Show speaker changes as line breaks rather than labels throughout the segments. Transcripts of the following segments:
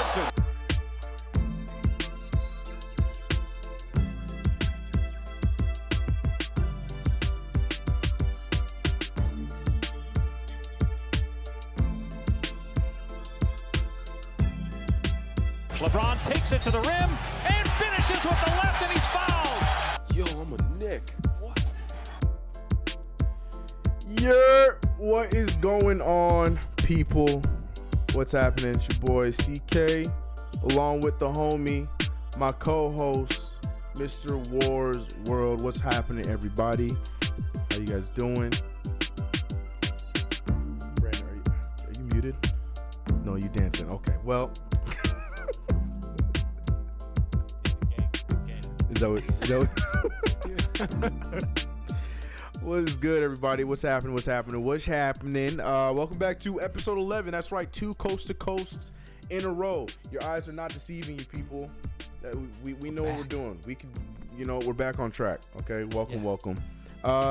Johnson. LeBron takes it to the rim and finishes with the left, and he's fouled.
Yo, I'm a Nick. What?
What is going on, people? What's happening? It's your boy CK, along with the homie, my co-host, Mr. Wars World. What's happening, everybody? How you guys doing? Brandon, are you muted? No, you dancing. Okay, well. Is that what what is good, everybody? What's happening? Welcome back to episode 11. That's right, 2 coast to coasts in a row. Your eyes are not deceiving you, people. We know what we're doing. We can, we're back on track. Okay, welcome.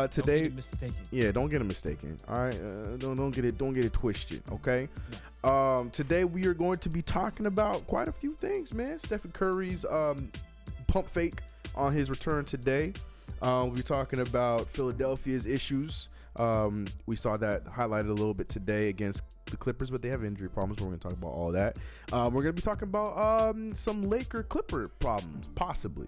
Today,
don't get it mistaken.
Yeah, don't get it mistaken. All right, don't get it twisted. Okay. No. Today we are going to be talking about quite a few things, man. Steph Curry's pump fake on his return today. We'll be talking about Philadelphia's issues. We saw that highlighted a little bit today against the Clippers, but they have injury problems. We're going to talk about all that. We're going to be talking about some Laker-Clipper problems, possibly.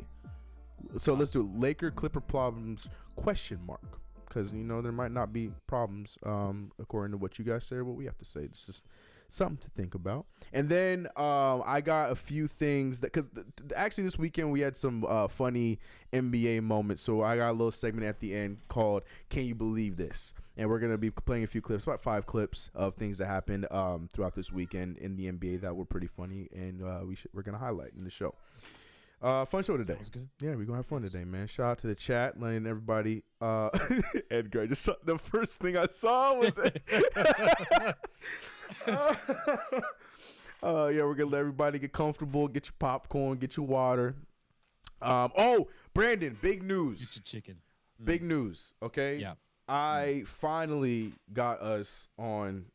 So let's do Laker-Clipper problems, ? Because, there might not be problems according to what you guys say or what we have to say. It's just something to think about. And then I got a few things that, because actually this weekend we had some funny NBA moments. So I got a little segment at the end called "Can You Believe This?" And we're gonna be playing a few clips, about 5 clips of things that happened throughout this weekend in the NBA that were pretty funny, and we're gonna highlight in the show. Fun show today.
Sounds good.
Yeah, we're gonna have fun today, man. Shout out to the chat, letting everybody. Edgar, the first thing I saw was. Yeah, we're gonna let everybody get comfortable, get your popcorn, get your water. Brandon, big news.
Get your chicken.
Big news. Okay.
Yeah.
I finally got us on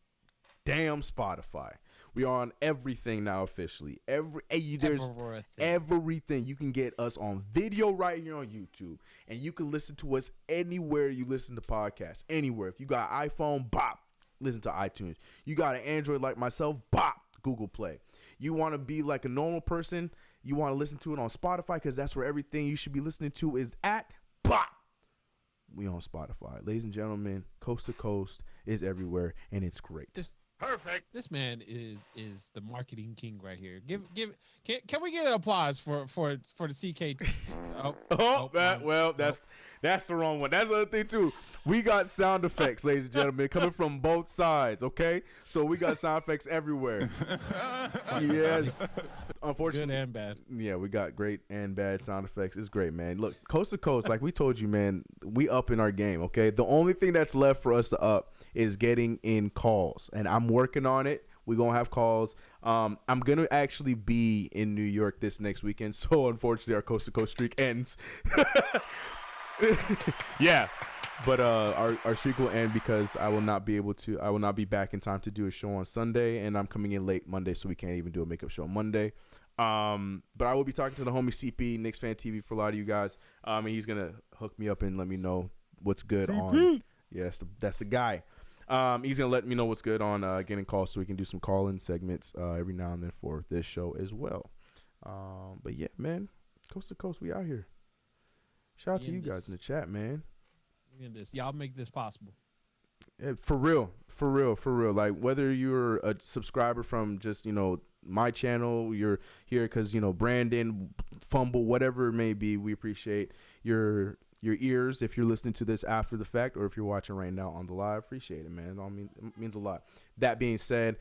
damn Spotify. We are on everything now officially. There's everything. You can get us on video right here on YouTube, and you can listen to us anywhere you listen to podcasts. Anywhere. If you got an iPhone, bop, listen to iTunes. You got an Android like myself, bop, Google Play. You want to be like a normal person, you want to listen to it on Spotify, because that's where everything you should be listening to is at, bop. We on Spotify. Ladies and gentlemen, coast to coast is everywhere, and it's great.
Perfect. This man is the marketing king right here. Can we get an applause for the CK?
That's the wrong one. That's the other thing too. We got sound effects, ladies and gentlemen, coming from both sides. Okay, so we got sound effects everywhere. Yes, unfortunately,
good and bad.
Yeah, we got great and bad sound effects. It's great, man. Look, coast to coast, like we told you, man, we up in our game. Okay, the only thing that's left for us to up is getting in calls, and I'm working on it. We're going to have calls. I'm going to actually be in New York this next weekend. So, unfortunately, our coast-to-coast streak ends. Yeah. But our streak will end because I will not be back in time to do a show on Sunday. And I'm coming in late Monday, so we can't even do a makeup show on Monday. But I will be talking to the homie CP, Knicks Fan TV, for a lot of you guys. And he's going to hook me up and let me know what's good CP. On. Yes, that's the guy. He's going to let me know what's good on getting calls so we can do some call-in segments every now and then for this show as well. But yeah, man, coast to coast, we out here. Shout out to you guys in the chat, man.
Y'all make this possible.
Yeah, for real. Like, whether you're a subscriber from just, my channel, you're here because, Brandon, Fumble, whatever it may be, we appreciate your ears if you're listening to this after the fact, or if you're watching right now on the live. Appreciate it, man. It means a lot. That being said,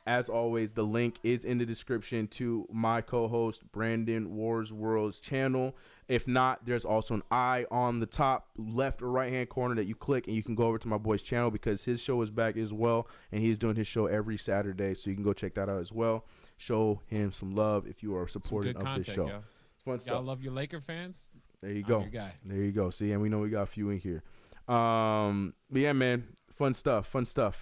as always, the link is in the description to my co-host Brandon Wars World's channel. If not, there's also an eye on the top left or right hand corner that you click, and you can go over to my boy's channel because his show is back as well, and he's doing his show every Saturday, so you can go check that out as well. Show him some love if you are supporting of this show.
Yo.
Fun stuff.
Y'all love your Laker fans?
There you go.
Your guy.
There you go. See, and we know we got a few in here. But yeah, man, fun stuff. That's the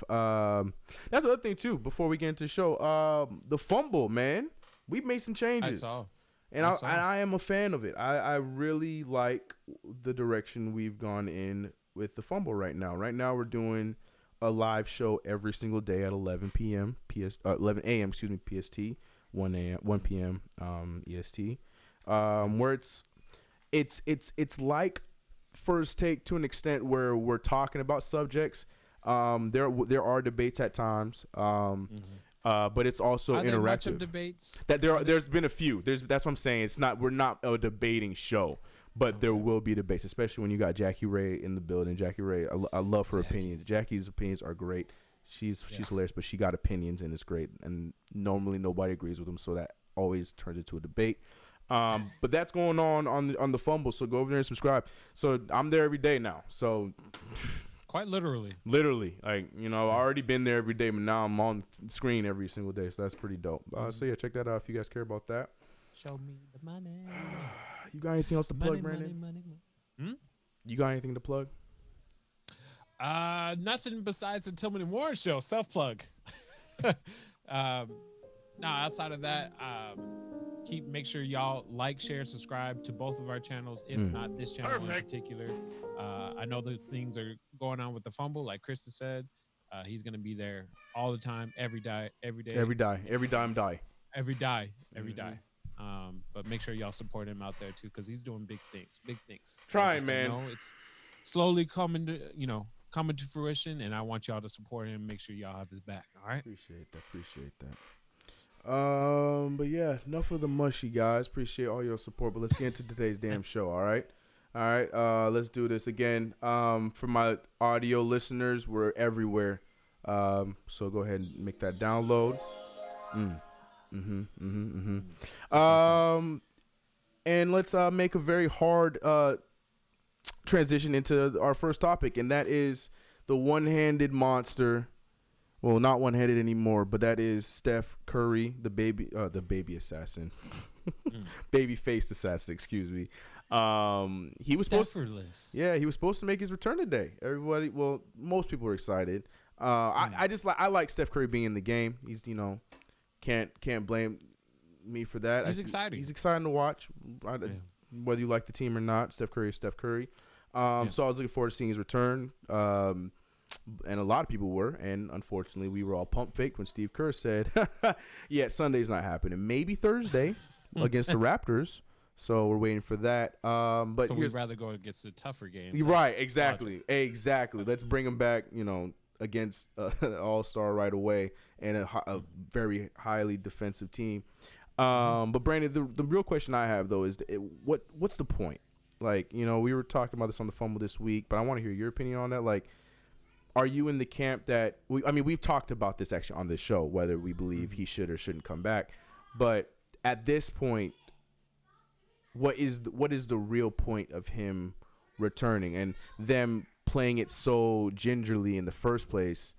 other thing too. Before we get into the show, the fumble, man. We've made some
I
changes.
saw.
And
I saw.
I am a fan of it. I really like the direction we've gone in with the Fumble right now. Right now we're doing a live show every single day at 11 p.m. 11 a.m. Excuse me, PST, 1 p.m. EST. Where it's like First Take to an extent where we're talking about subjects. There are debates at times. But it's also
Are there
interactive.
much of debates?
There's been a few. That's what I'm saying. We're not a debating show, but there will be debates, especially when you got Jackie Ray in the building. Jackie Ray, I love her opinions. Jackie's opinions are great. She's hilarious, but she got opinions and it's great. And normally nobody agrees with them, so that always turns into a debate. But that's going on the Fumble. So go over there and subscribe. So I'm there every day now. So.
Quite literally.
Literally, like, you know, I've already been there every day, but now I'm on screen every single day, so that's pretty dope. So yeah, check that out if you guys care about that.
Show me the money.
You got anything else to plug, Brandon?
Money.
You got anything to plug?
Nothing besides the Tillman and Warren show. Self plug. No, outside of that, make sure y'all like, share, subscribe to both of our channels. If not this channel in particular. I know that things are going on with the Fumble, like Chris has said. He's gonna be there all the time, every day.
Every dime die.
But make sure y'all support him out there too, because he's doing big things.
Trying, man.
It's slowly coming to fruition, and I want y'all to support him. Make sure y'all have his back. All right.
Appreciate that. But yeah, enough of the mushy, guys. Appreciate all your support, but let's get into today's damn show. All right, let's do this again. For my audio listeners, we're everywhere. So go ahead and make that download. And let's make a very hard transition into our first topic, and that is the one-handed monster. Well, not one-handed anymore, but that is Steph Curry, the baby assassin, baby-faced assassin. Excuse me. He was supposed to make his return today. Most people were excited. I like Steph Curry being in the game. He's, can't blame me for that.
He's exciting.
He's exciting to watch, whether you like the team or not. Steph Curry is Steph Curry. So I was looking forward to seeing his return. And a lot of people were, and unfortunately, we were all pump faked when Steve Kerr said, "Yeah, Sunday's not happening. Maybe Thursday against the Raptors." So we're waiting for that. But
so we'd rather go against a tougher game.
Right? Exactly. Let's bring him back. Against an all-star right away and a very highly defensive team. But Brandon, the real question I have though is what's the point? Like, we were talking about this on the Fumble this week, but I want to hear your opinion on that. Like, are you in the camp that we've talked about this actually on this show, whether we believe he should or shouldn't come back. But at this point, what is the real point of him returning and them playing it so gingerly in the first place?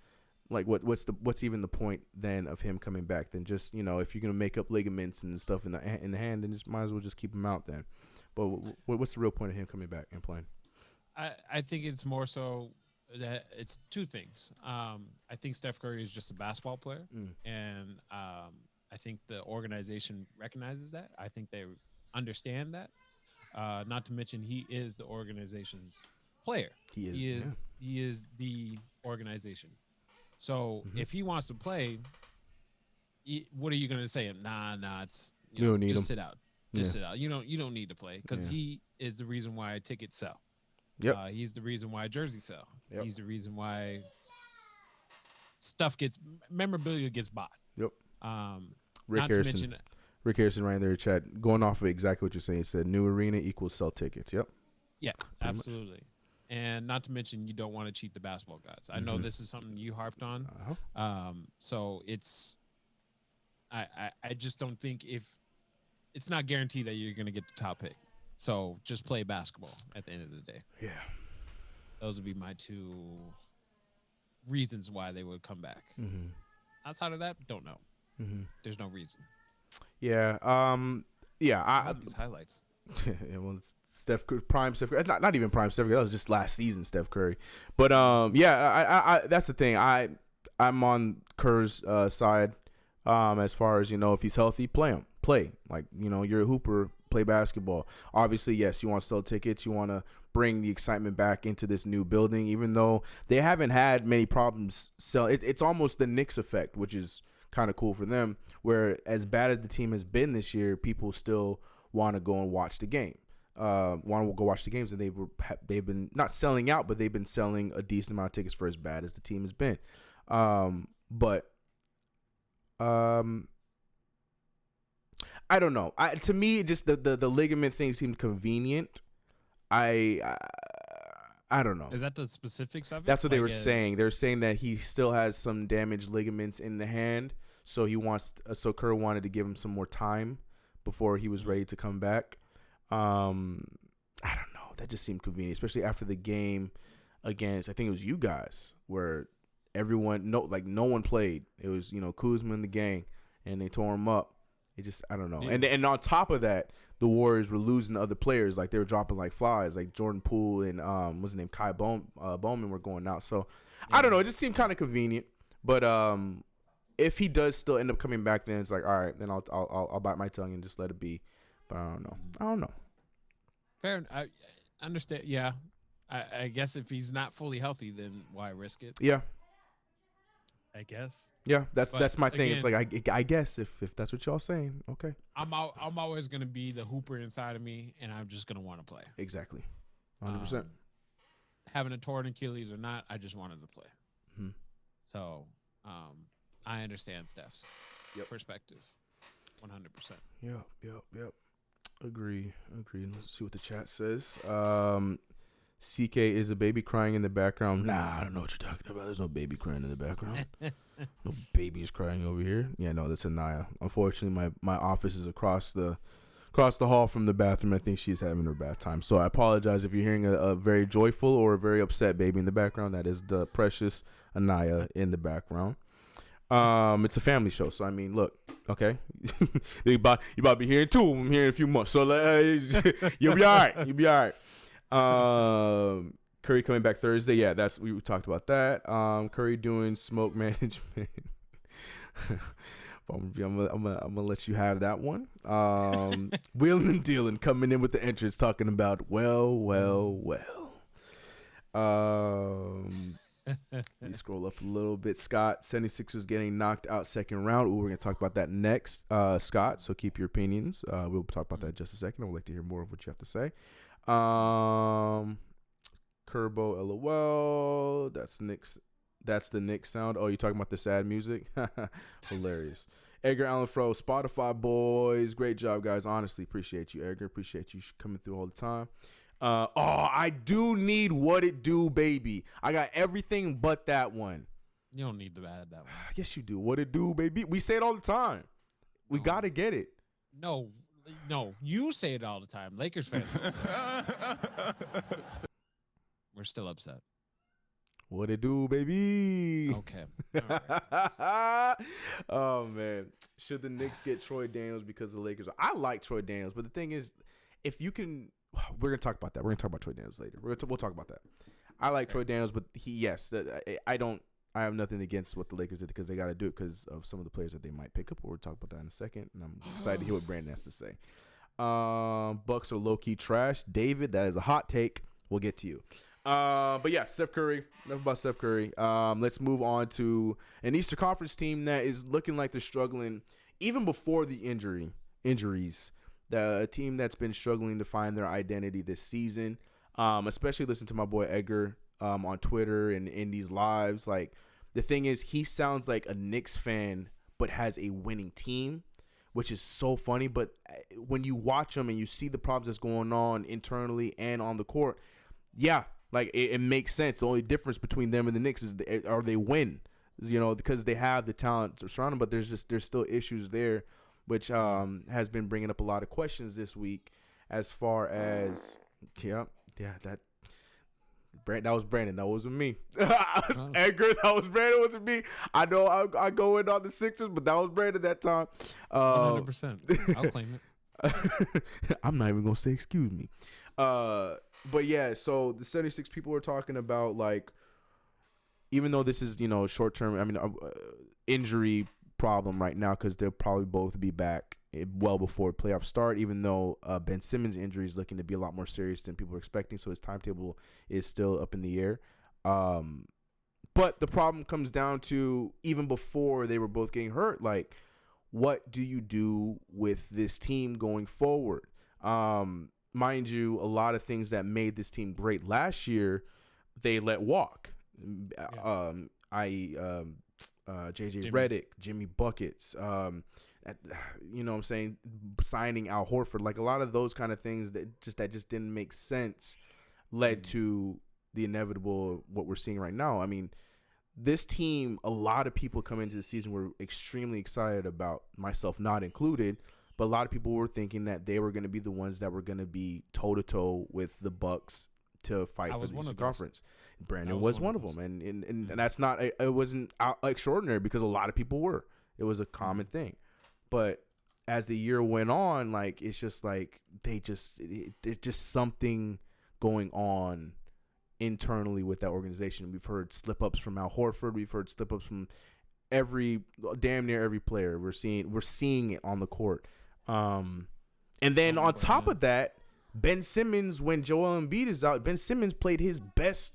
Like, what's even the point then of him coming back? Then just, if you're gonna make up ligaments and stuff in the hand, then just might as well just keep him out then. But what's the real point of him coming back and playing?
I think it's more so that it's two things. I think Steph Curry is just a basketball player, and I think the organization recognizes that. I think they understand that. Not to mention, he is the organization's player. He is the organization. So if he wants to play, what are you going to say? Nah, it's
you don't need him.
Just sit out. Sit out. You don't need to play because he is the reason why tickets sell.
Yep.
He's the reason why jerseys sell.
Yep.
He's the reason why memorabilia gets bought.
Yep.
Rick
Harrison right there in chat, going off of exactly what you're saying. He said new arena equals sell tickets. Yep.
Yeah, absolutely. And not to mention, you don't want to cheat the basketball gods. I know this is something you harped on. So it's, I just don't think it's not guaranteed that you're going to get the top pick. So just play basketball at the end of the day.
Yeah.
Those would be my two reasons why they would come back. Outside of that, don't know. There's no reason.
Yeah. I
like these highlights.
Yeah, well, it's prime Steph Curry. It's not even prime Steph Curry. That was just last season Steph Curry. But I that's the thing. I'm on Kerr's side as far as if he's healthy, play him. play. Like, you're a hooper, play basketball. Obviously, yes, you want to sell tickets. You want to bring the excitement back into this new building, even though they haven't had many problems selling. It's almost the Knicks effect, which is kind of cool for them, where as bad as the team has been this year, people still want to go and watch the game. Want to go watch the games, and they've been not selling out, but they've been selling a decent amount of tickets for as bad as the team has been. But I don't know. To me, just the ligament thing seemed convenient. I don't know.
Is that the specifics of it?
That's what they were saying. They were saying that he still has some damaged ligaments in the hand, so so Kerr wanted to give him some more time before he was ready to come back. I don't know. That just seemed convenient, especially after the game against, I think it was you guys, where no one played. It was Kuzma and the gang, and they tore him up. It just, I don't know. Yeah. And on top of that, the Warriors were losing to other players. Like, they were dropping like flies. Like Jordan Poole and what's his name, Kai Bowman were going out. So yeah. I don't know. It just seemed kind of convenient. But if he does still end up coming back, then it's like, all right, then I'll bite my tongue and just let it be. But I don't know.
Fair. I understand. Yeah. I guess if he's not fully healthy, then why risk it?
Yeah.
I guess.
Yeah, that's my thing. Again, it's like I guess if that's what y'all saying, okay.
I'm always gonna be the hooper inside of me, and I'm just gonna want to play.
Exactly, 100%.
Having a torn Achilles or not, I just wanted to play.
Mm-hmm.
So, I understand Steph's perspective, 100%.
Yep. Agree. Let's see what the chat says. CK, is a baby crying in the background? Nah, I don't know what you're talking about. There's no baby crying in the background. No babies crying over here. Yeah, no, that's Anaya. Unfortunately, my office is across the hall from the bathroom. I think she's having her bath time. So I apologize if you're hearing a very joyful or a very upset baby in the background. That is the precious Anaya in the background. It's a family show, so I mean, look, okay, you about to be hearing two of them here in a few months. So you'll be all right. Curry coming back Thursday. Yeah, we talked about that. Curry doing smoke management. I'm gonna let you have that one. Wheeling and dealing coming in with the entrance, talking about well. You scroll up a little bit. Scott, 76ers getting knocked out second round. Ooh, we're gonna talk about that next, Scott. So keep your opinions. We'll talk about that in just a second. I would like to hear more of what you have to say. Kerbo, LOL. That's the Knicks sound. Oh, you talking about the sad music? Hilarious. Edgar Allan Fro, Spotify boys. Great job, guys. Honestly, appreciate you, Edgar. Appreciate you coming through all the time. I do need What It Do, Baby. I got everything but that one.
You don't need to add that one.
Yes, you do. What It Do, Baby. We say it all the time. We got to get it.
No, you say it all the time. Lakers fans don't say it. We're still upset.
What it do, baby?
Okay. All right.
Oh, man. Should the Knicks get Troy Daniels because of the Lakers? I like Troy Daniels, but the thing is, if you can – we're going to talk about that. We're going to talk about Troy Daniels later. We'll talk about that. I like Troy Daniels, but I have nothing against what the Lakers did because they got to do it because of some of the players that they might pick up. We'll talk about that in a second, and I'm excited to hear what Brandon has to say. Bucks are low-key trash. David, that is a hot take. We'll get to you. But yeah, Steph Curry. Enough about Steph Curry. Let's move on to an Eastern Conference team that is looking like they're struggling even before the injuries. The team that's been struggling to find their identity this season. Especially listen to my boy Edgar on Twitter and in these lives. Like, the thing is, he sounds like a Knicks fan but has a winning team, which is so funny. But when you watch him and you see the problems that's going on internally and on the court, yeah, like it makes sense. The only difference between them and the Knicks is they win, because they have the talent to surround them. But there's still issues there, which has been bringing up a lot of questions this week as far as that was Brandon. That wasn't me. Edgar, that was Brandon. Wasn't me. I know I go in on the Sixers, but that was Brandon that time.
100%. I'll claim
it. I'm not even gonna say excuse me. But yeah, so the 76 people are talking about, like, even though this is, short term, injury problem right now, because they'll probably both be back well before playoff start, even though Ben Simmons' injury is looking to be a lot more serious than people are expecting. So his timetable is still up in the air. But the problem comes down to, even before they were both getting hurt, like, what do you do with this team going forward? Mind you, a lot of things that made this team great last year, they let walk. I.e., JJ Redick, Jimmy Buckets, you know what I'm saying, signing Al Horford, like a lot of those kind of things that just didn't make sense led to the inevitable what we're seeing right now. I mean, this team, a lot of people come into the season were extremely excited about, myself not included, but a lot of people were thinking that they were going to be the ones that were going to be toe-to-toe with the Bucks to fight for the Eastern Conference. Brandon was one of them, and that's not, it wasn't extraordinary because a lot of people were. It was a common thing. But as the year went on, like, it's just like there's just something going on internally with that organization. We've heard slip-ups from Al Horford. We've heard slip-ups from damn near every player. We're seeing it on the court. And then on top of that, Ben Simmons, when Joel Embiid is out, Ben Simmons played his best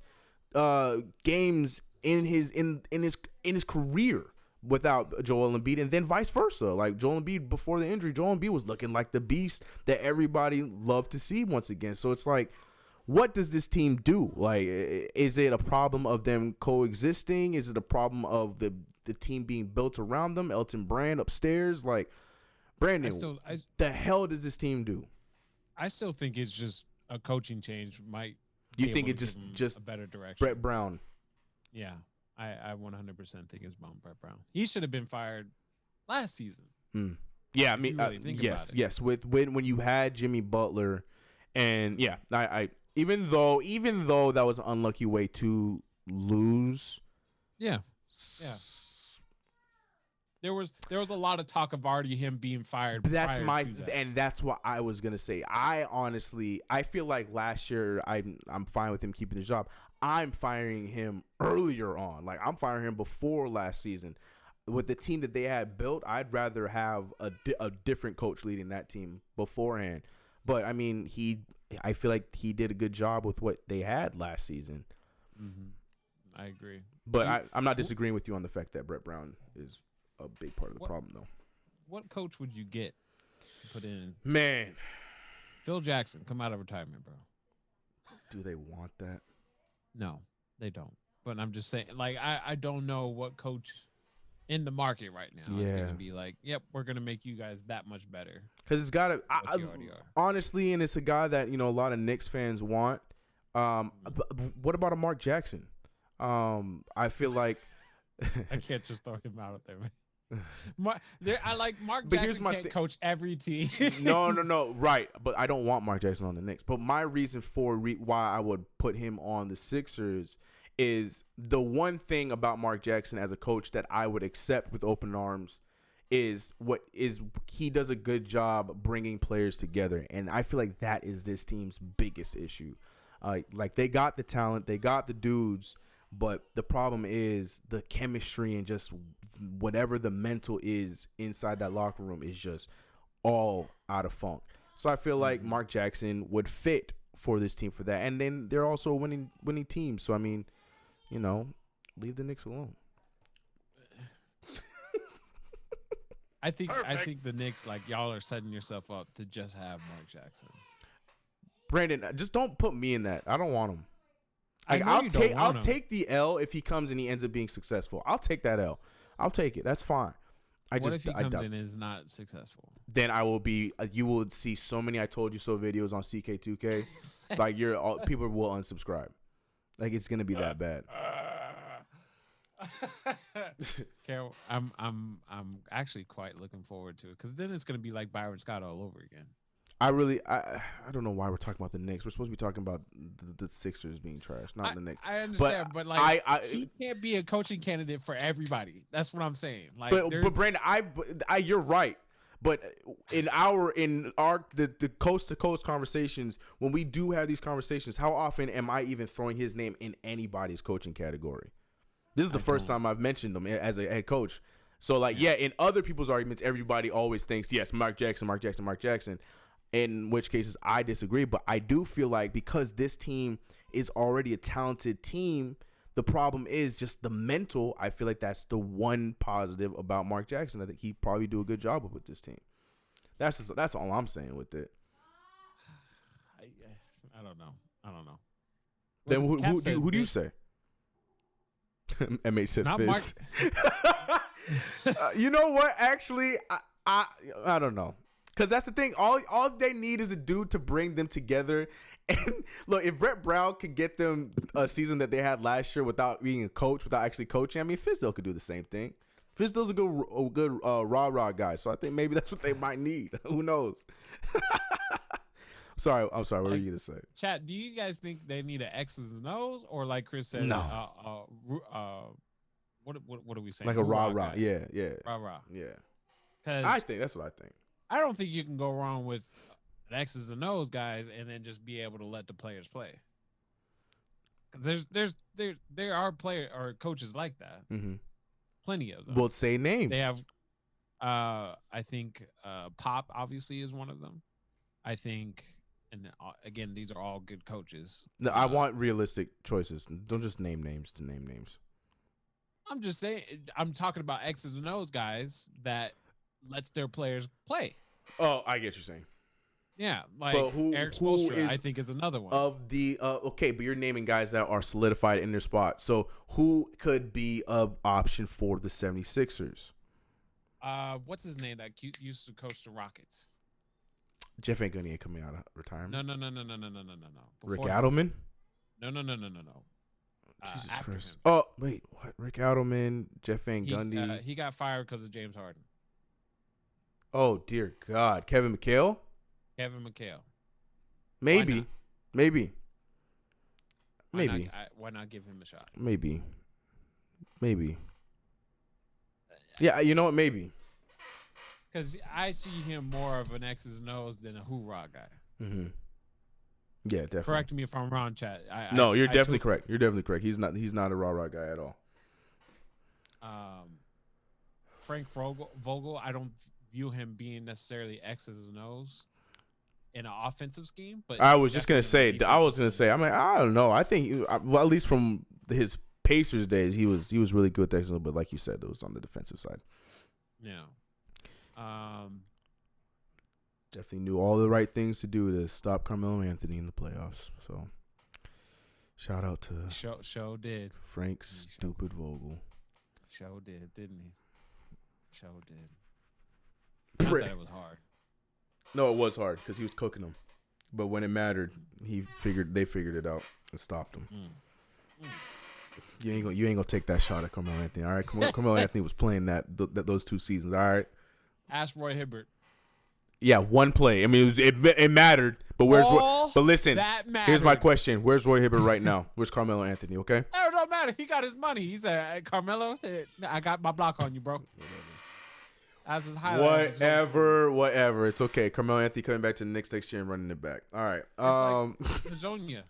games in his career without Joel Embiid, and then vice versa. Like, Joel Embiid, before the injury, Joel Embiid was looking like the beast that everybody loved to see once again. So it's like, what does this team do? Like, is it a problem of them coexisting? Is it a problem of the team being built around them? Elton Brand upstairs? Like, Brandon, the hell does this team do?
I still think it's just a coaching change.
You think it's just
a better direction?
Brett Brown.
Yeah, I 100% think it's Brett Brown. He should have been fired last season.
Yeah, I mean, really yes. With when you had Jimmy Butler, and yeah, I even though that was an unlucky way to lose. Yeah.
There was a lot of talk of already him being fired.
And that's what I was gonna say. I feel like last year I'm fine with him keeping his job. I'm firing him earlier on. Like, I'm firing him before last season. With the team that they had built, I'd rather have a different coach leading that team beforehand. But I mean, I feel like he did a good job with what they had last season.
I agree.
But I'm not disagreeing with you on the fact that Brett Brown is a big part of the problem, though.
What coach would you get to put in?
Man.
Phil Jackson, come out of retirement, bro.
Do they want that?
No, they don't. But I'm just saying, like, I don't know what coach in the market right now is going to be like, yep, we're going to make you guys that much better.
Because it's got to, honestly, and it's a guy that, a lot of Knicks fans want. What about a Mark Jackson? I feel like.
I can't just throw him out there, man. I like Mark Jackson can't coach every team.
No, right. But I don't want Mark Jackson on the Knicks. But my reason for why I would put him on the Sixers is the one thing about Mark Jackson as a coach that I would accept with open arms is he does a good job bringing players together. And I feel like that is this team's biggest issue. Like, they got the talent, they got the dudes, but the problem is the chemistry and just whatever the mental is inside that locker room is just all out of funk. So I feel like Mark Jackson would fit for this team for that. And then they're also a winning team. So, I mean, leave the Knicks alone.
I think the Knicks, like, y'all are setting yourself up to just have Mark Jackson.
Brandon, just don't put me in that. I don't want him. I'll take the L if he comes and he ends up being successful. I'll take that L. I'll take it. That's fine.
What if he comes in and is not successful?
Then I will be. You will see so many "I told you so" videos on CK2K. Like, people will unsubscribe. Like, it's gonna be that bad.
Carol, I'm actually quite looking forward to it, because then it's gonna be like Byron Scott all over again.
I don't know why we're talking about the Knicks. We're supposed to be talking about the Sixers being trash, not the Knicks.
I understand, but like, he can't be a coaching candidate for everybody. That's what I'm saying. Like,
but Brandon, you're right. But in the coast to coast conversations, when we do have these conversations, how often am I even throwing his name in anybody's coaching category? This is the first time I've mentioned him as a head coach. So, like, yeah, in other people's arguments, everybody always thinks, yes, Mark Jackson. In which cases, I disagree. But I do feel like because this team is already a talented team, the problem is just the mental. I feel like that's the one positive about Mark Jackson. I think he probably do a good job with this team. That's all I'm saying with it.
I don't know.
Then who do you say? MH said
Not
Fizz. You know what? Actually, I don't know. Because that's the thing. All they need is a dude to bring them together. And look, if Brett Brown could get them a season that they had last year without being a coach, without actually coaching, I mean, Fizdale could do the same thing. Fizdale's a good rah-rah guy. So I think maybe that's what they might need. Who knows? I'm sorry. What were you gonna say?
Chat, do you guys think they need an X's and O's, or like Chris said,
No.
What are we saying?
Like a rah-rah. Yeah.
Rah-rah.
Yeah. That's what I think.
I don't think you can go wrong with an X's and O's guys and then just be able to let the players play. Because there are player or coaches like that.
Mm-hmm.
Plenty of them.
Well, say names.
They have, I think Pop obviously is one of them. I think, and again, these are all good coaches.
No, I want realistic choices. Don't just name names to name names.
I'm just saying, I'm talking about X's and O's guys that lets their players play.
Oh, I get what you're saying.
Yeah, like Eric
who
Spoelstra,
is
I think is another one.
Of the okay, but you're naming guys that are solidified in their spot. So who could be an option for the 76ers?
What's his name that used to coach the Rockets?
Jeff ain't gonna coming out of retirement.
No.
Rick Adelman?
No.
Jesus
After
Christ.
him.
Oh, wait, what? Rick Adelman, Jeff Van Gundy.
He got fired because of James Harden.
Oh, dear God. Kevin McHale?
Kevin McHale.
Maybe.
Why not give him a shot?
Maybe. Yeah, you know what? Maybe.
Because I see him more of an X's and O's than a hoorah guy.
Mm-hmm. Yeah, definitely.
Correct me if I'm wrong, chat.
You're definitely correct. You're definitely correct. He's not a rah-rah guy at all.
Frank Vogel, I don't view him being necessarily X's and O's in an offensive scheme. But
I was just gonna say. I mean, I don't know. I think, well, at least from his Pacers days, he was really good with X's, but like you said, it was on the defensive side.
Yeah.
Definitely knew all the right things to do to stop Carmelo Anthony in the playoffs. So, shout out to
Show did
Frank Stupid Vogel.
Show did, didn't he? Show did. Not that it was hard.
No, it was hard because he was cooking them. But when it mattered, they figured it out and stopped him. You ain't gonna take that shot at Carmelo Anthony. All right, Carmelo Anthony was playing those 2 seasons. All right.
Ask Roy Hibbert.
Yeah, one play. I mean, it mattered. But but listen, here's my question: where's Roy Hibbert right now? Where's Carmelo Anthony? Okay.
It don't matter. He got his money. He said, Carmelo said, "I got my block on you, bro." As his highlight.
Whatever. It's okay. Carmelo Anthony coming back to the Knicks next year and running it back. All right.
Hazonia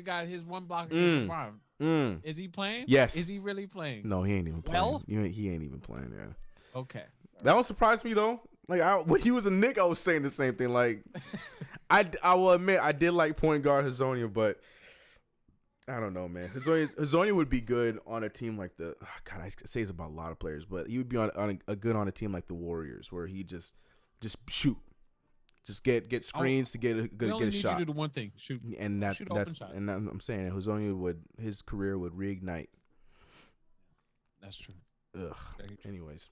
got his one block against LeBron. Is he playing?
Yes.
Is he really playing?
No, he ain't even playing. He ain't even playing. Yeah.
Okay.
That one surprised me though. Like when he was a Knick, I was saying the same thing. Like I will admit I did like point guard Hazonia, but I don't know, man. Hazonia would be good on a team like the. God, I say it's about a lot of players, but he would be on a team like the Warriors, where he just shoot, just get screens to get a shot.
You to do the one thing, shoot,
and that's
shot.
and I'm saying Hazonia his career would reignite.
That's true.
Ugh. Anyways.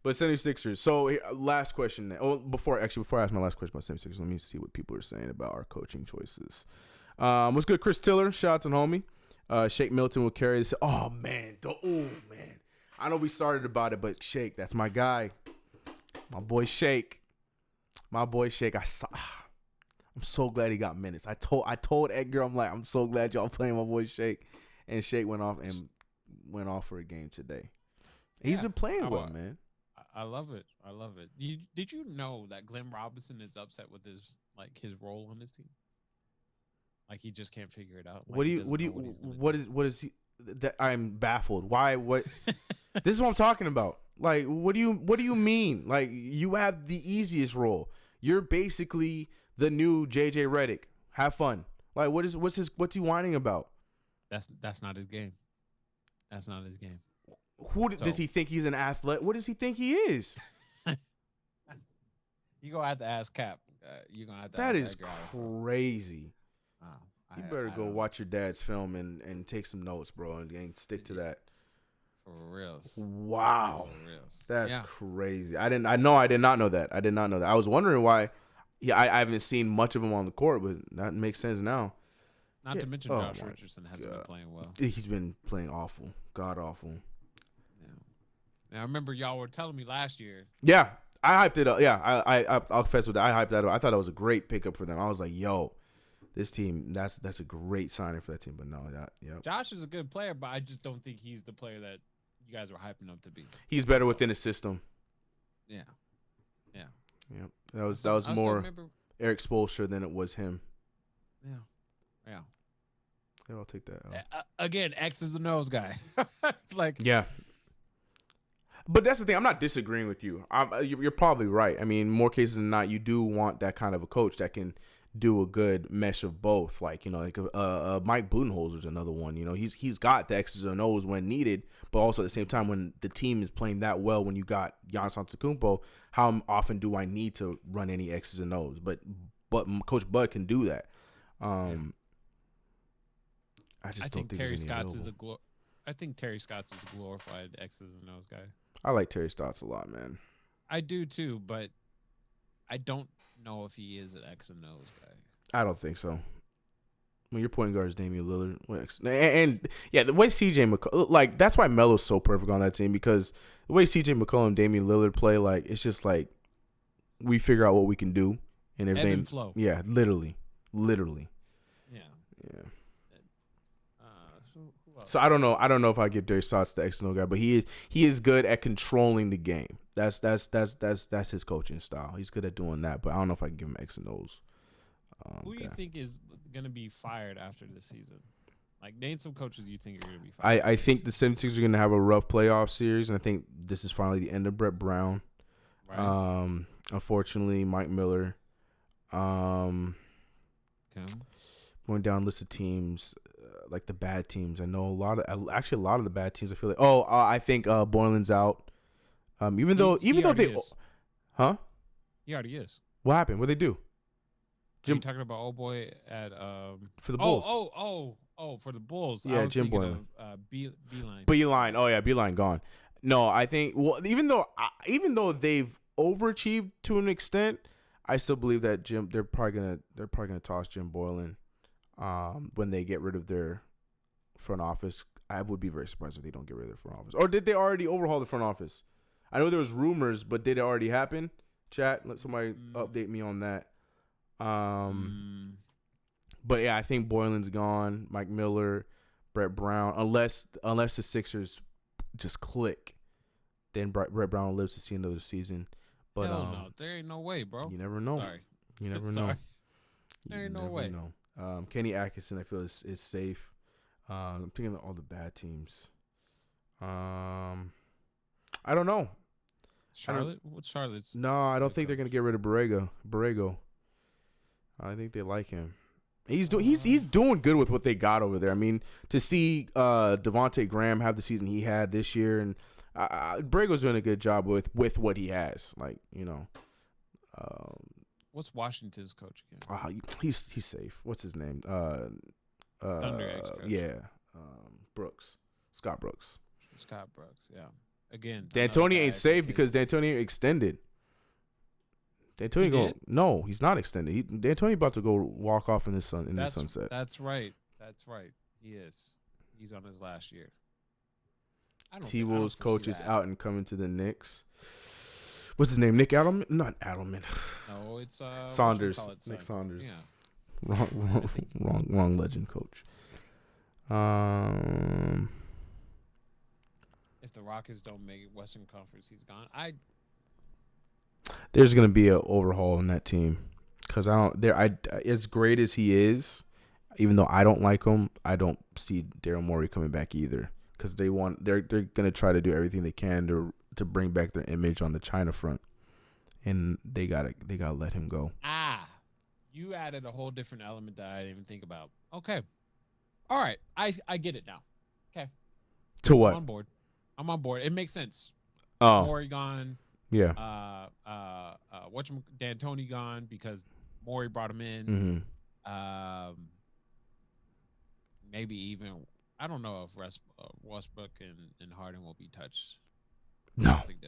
But 76ers. So last question. Oh, before I ask my last question about 76ers, let me see what people are saying about our coaching choices. What's good, Chris Tiller? Shout out to homie. Shake Milton will carry this. Oh man. I know we started about it, but Shake, that's my guy. My boy Shake. I'm so glad he got minutes. I told Edgar, I'm so glad y'all playing my boy Shake, and Shake went off for a game today. He's been playing well, man.
I love it. Did you know that Glenn Robinson is upset with his role on this team? Like he just can't figure it out.
What is he? That I'm baffled. Why? What? This is what I'm talking about. Like, what do you mean? Like, you have the easiest role. You're basically the new JJ Redick. Have fun. Like, what's he whining about?
That's not his game. That's not his game.
Does he think he's an athlete? What does he think he is?
You gonna have to ask Cap. You're gonna have to.
That
ask
is
that guy.
crazy. You better
I
go
don't-
watch your dad's film and take some notes, bro, and stick to that.
For reals.
Wow,
For reals.
that's
Yeah.
crazy. I did not know that. I was wondering why. Yeah, I haven't seen much of him on the court, but that makes sense now.
Not to mention
Oh
Josh
my
Richardson hasn't been playing well.
He's been playing awful, god awful.
Yeah. Now I remember y'all were telling me last year.
Yeah, I hyped it up. Yeah, I'll confess with that. I hyped that up. I thought it was a great pickup for them. I was like, yo, this team, that's a great signing for that team. But no,
Josh is a good player, but I just don't think he's the player that you guys were hyping him to be.
he's better within a system.
Yeah. Yeah.
Yep, that was
I
more
remember,
Eric Spoelstra than it was him.
yeah. Yeah.
Yeah, I'll take that.
Again, X is the nose guy. It's like,
Yeah. But that's the thing. I'm not disagreeing with you. You're probably right. I mean, more cases than not, you do want that kind of a coach that can do a good mesh of both. Like, like Mike Budenholzer's another one. He's got the X's and O's when needed, but also at the same time, when the team is playing that well, when you got Giannis Antetokounmpo, how often do I need to run any X's and O's? But Coach Bud can do that. I
think Terry Stotts is I think Terry Stotts is a glorified X's and O's guy.
I like Terry Stotts a lot, man.
I do too, but I don't know if he is an X and O's guy.
I don't think so. When your point guard is Damian Lillard, and yeah, the way CJ McCollum, like, that's why Melo's so perfect on that team, because the way CJ McCollum and Damian Lillard play, like, it's just like we figure out what we can do, and
Ebb and flow.
Yeah, literally.
Yeah.
So I don't know if I give Terry Stotts the X and O guy, but he is good at controlling the game. That's his coaching style. He's good at doing that, but I don't know if I can give him X and O's.
Who do you think is going to be fired after this season? Like, name some coaches you think are going to be fired.
I think the 76ers are going to have a rough playoff series, and I think this is finally the end of Brett Brown. Right. Unfortunately, Mike Miller.
Okay.
Going down a list of teams, like the bad teams. I know a lot of the bad teams. I feel like I think Boylan's out. Even though they
is.
Huh?
He already is.
What happened? What they do?
Jim talking about old boy at
For the Bulls.
Oh, for the Bulls.
Yeah,
I was
Jim
thinking
Boylan.
of, Beeline.
Beeline. Oh yeah, Beeline gone. No, I think even though they've overachieved to an extent, I still believe that they're probably gonna toss Jim Boylan when they get rid of their front office. I would be very surprised if they don't get rid of their front office. Or did they already overhaul the front office? I know there was rumors, but did it already happen? Chat, let somebody update me on that. But yeah, I think Boylan's gone. Mike Miller, Brett Brown, unless the Sixers just click, then Brett Brown will live to see another season. But
no, there ain't no way, bro.
You never know.
Sorry.
You never know.
Sorry. There ain't no way.
Know. Kenny Atkinson, I feel is safe. I'm thinking of all the bad teams. I don't know.
Charlotte? What's Charlotte's?
No, I don't think they're gonna get rid of Borrego. I think they like him. He's doing good with what they got over there. I mean, to see Devontae Graham have the season he had this year, and Borrego's doing a good job with what he has. Like,
What's Washington's coach again?
He's safe. What's his name?
Thunder ex-coach.
Yeah, Scott Brooks.
Scott Brooks. Yeah. Again,
D'Antoni ain't safe because D'Antoni extended. No, he's not extended. D'Antoni about to go walk off in the sunset.
That's right. He is. He's on his last year.
T-Wolves coach is out and coming to the Knicks. What's his name? Nick Adelman? Not Adelman.
No, it's
Saunders. Nick Saunders.
Yeah.
Wrong legend coach.
If the Rockets don't make it Western Conference, he's gone.
There's gonna be an overhaul in that team because as great as he is, even though I don't like him, I don't see Daryl Morey coming back either because they're gonna try to do everything they can to to bring back their image on the China front, and they gotta let him go.
You added a whole different element that I didn't even think about. Okay, all right, I get it now. Okay,
To what?
I'm on board. It makes sense.
Oh,
Morey gone.
yeah.
D'Antoni gone because Morey brought him in.
Mm-hmm.
Maybe even I don't know if Westbrook and Harden will be touched.
No,
I think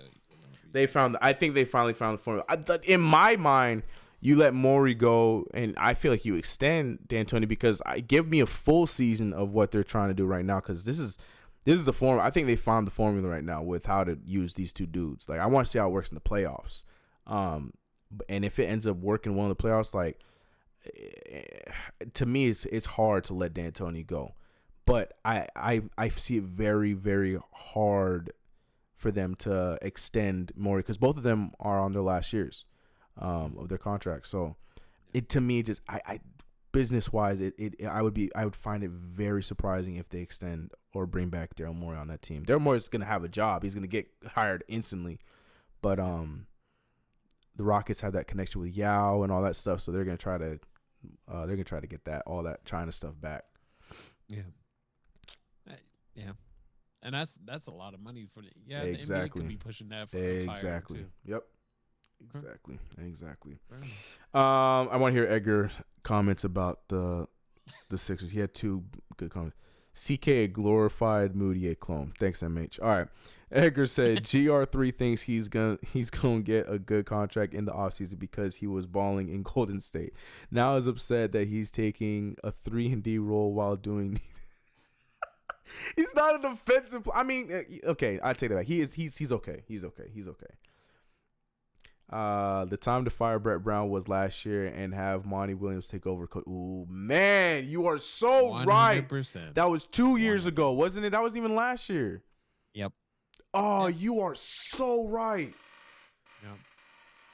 I think they finally found the formula. In my mind, you let Morey go, and I feel like you extend D'Antoni because give me a full season of what they're trying to do right now. Because this is the form. I think they found the formula right now with how to use these two dudes. Like I want to see how it works in the playoffs. And if it ends up working well in the playoffs, like to me, it's hard to let D'Antoni go. But I see it very, very hard for them to extend Morey because both of them are on their last years of their contract. So it to me just I business wise I would find it very surprising if they extend or bring back Daryl Morey on that team. Daryl Morey is gonna have a job. He's gonna get hired instantly. But the Rockets have that connection with Yao and all that stuff, so they're gonna try to get all that China stuff back.
Yeah. Yeah. And that's a lot of money for the
exactly.
The NBA could be pushing that for exactly. Too.
Yep. Exactly. I want to hear Edgar comments about the Sixers. He had two good comments. CK a glorified Moody clone. Thanks, MH. All right. Edgar said GR3 thinks he's gonna get a good contract in the offseason because he was balling in Golden State. Now is upset that he's taking a 3-and-D role while doing. He's not a defensive. I mean, okay, I take that back. He's okay. He's okay. The time to fire Brett Brown was last year and have Monty Williams take over. Ooh, man, you are so 100%. Right. That was 2 years ago, wasn't it? That wasn't even last year.
Yep.
Oh, yep. You are so right.
Yep.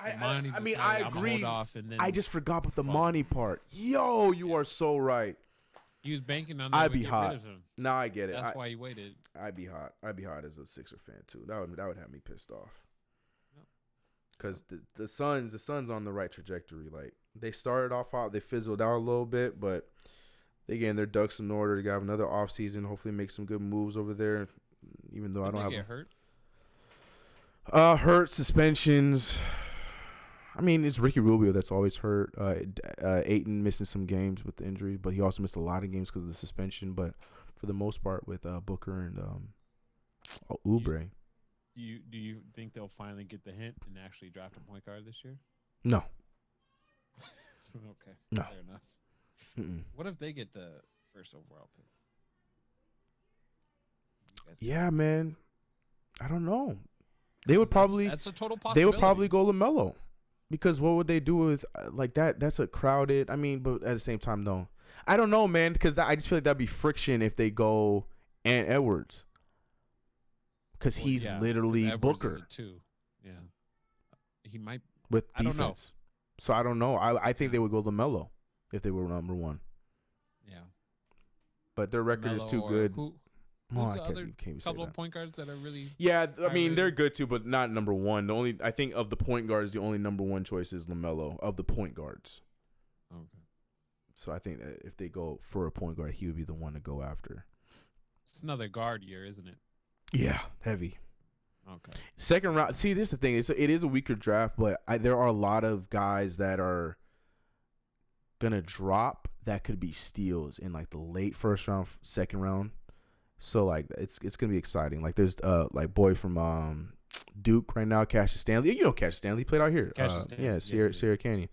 I mean, I agree. I just forgot about the Monty part. Yo, you are so right.
He was banking on that.
I'd be hot. No, I get it.
That's why he waited.
I'd be hot. I'd be hot as a Sixer fan too. That would have me pissed off. Because the Suns on the right trajectory. Like they started off hot, they fizzled out a little bit, but they getting their ducks in order. They got another offseason. Hopefully, make some good moves over there. Even though I don't have
get hurt.
Hurt suspensions. I mean, it's Ricky Rubio that's always hurt. Ayton missing some games with the injury, but he also missed a lot of games because of the suspension. But for the most part, with Booker and Oubre.
Do you think they'll finally get the hint and actually draft a point guard this year?
No.
Okay.
No.
Fair enough.
Mm-mm.
What if they get the first overall pick?
Yeah, man. I don't know. They would probably.
That's a total possibility.
They would probably go LaMelo. Because what would they do with like that? That's a crowded. I mean, but at the same time, though, I don't know, man. Because I just feel like that'd be friction if they go Ant Edwards. Because he's literally
Edwards
Booker.
Is a 2. Yeah, he might
with defense. So I don't know. I think they would go LaMelo if they were number 1.
Yeah,
but their record is too good.
Who's the other couple of point guards that are really?
Yeah, I mean they're good too, but not number 1. The only I think of the point guards, the only number 1 choice is LaMelo of the point guards.
Okay.
So I think that if they go for a point guard, he would be the one to go after.
It's another guard year, isn't it?
Yeah, heavy.
Okay.
Second round. See, this is the thing. It is a weaker draft, but there are a lot of guys that are gonna drop that could be steals in like the late first round, second round. So like it's gonna be exciting. Like there's like boy from Duke right now, Cassius Stanley. You know Cassius Stanley, he played out here. Yeah, Sierra Canyon.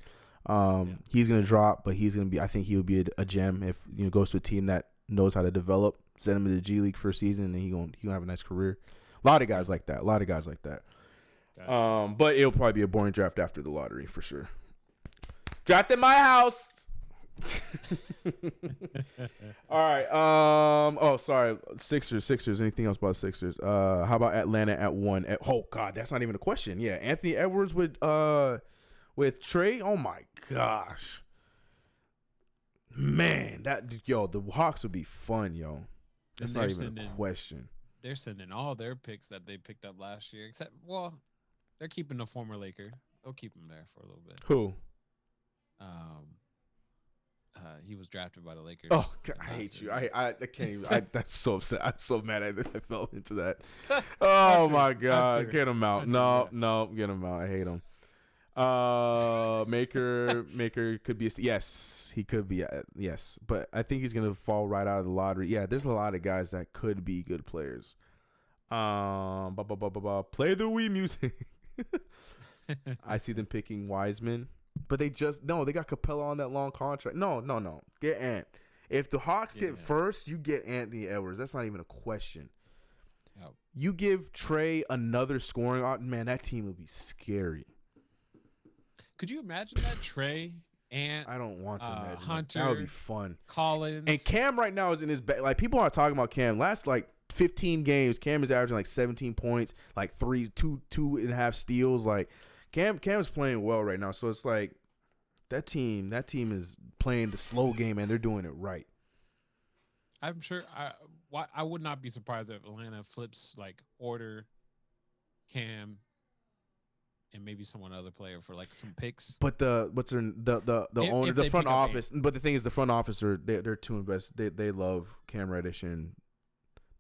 He's gonna drop, but he's gonna be. I think he would be a gem if goes to a team that knows how to develop. Send him to the G League for a season, and he gonna have a nice career. A lot of guys like that. Gotcha. But it'll probably be a boring draft after the lottery for sure. Draft in my house. All right. Oh, sorry. Sixers. Anything else about Sixers? How about Atlanta at 1? Oh God, that's not even a question. Yeah, Anthony Edwards with Trey. Oh my gosh, man, the Hawks would be fun, yo. That's not even a question.
they're sending all their picks that they picked up last year, except they're keeping the former Laker. They'll keep him there for a little bit.
Who?
He was drafted by the Lakers.
Oh, God, I hate you. I can't even. I'm so upset. I'm so mad I fell into that. Oh my God, get him out. No, get him out. I hate him. Maker could be yes, he could be yes, but I think he's gonna fall right out of the lottery. Yeah, there's a lot of guys that could be good players. Play the Wii music. I see them picking Wiseman, but they got Capella on that long contract. No, get Ant. If the Hawks get first, you get Anthony Edwards. That's not even a question. Yep. You give Trey another scoring man, that team will be scary.
Could you imagine that Trey and
I don't want to imagine
Hunter?
That would be fun.
Collins
and Cam right now is in his like people aren't talking about Cam. Last like 15 games, Cam is averaging like 17 points, like 2.5 steals. Like Cam's playing well right now. So it's like that team is playing the slow game and they're doing it right.
I'm sure. I would not be surprised if Atlanta flips like order Cam. And maybe someone other player for like some picks. But the
owner, the front office. But the thing is, the front office they're too invested. They love Cam Reddish and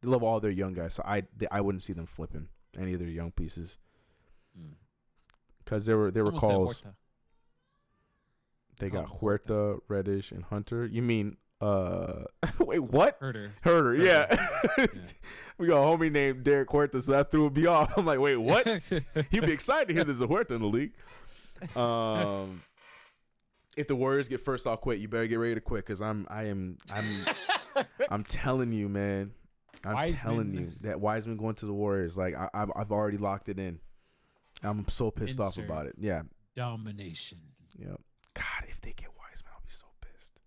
they love all their young guys. So I wouldn't see them flipping any of their young pieces. Because there were calls. They got Huerta, Reddish, and Hunter. You mean wait, what? Herder. Yeah. We got a homie named Derek Huerta, so that threw me off. I'm like, wait, what? He'd be excited to hear there's a Huerta in the league. If the Warriors get first off quit, you better get ready to quit because I'm telling you, man. Telling you that Wiseman going to the Warriors. Like I've already locked it in. I'm so pissed off about it. Yeah.
Domination.
Yeah. God, if they get Wiseman, I'll be so pissed.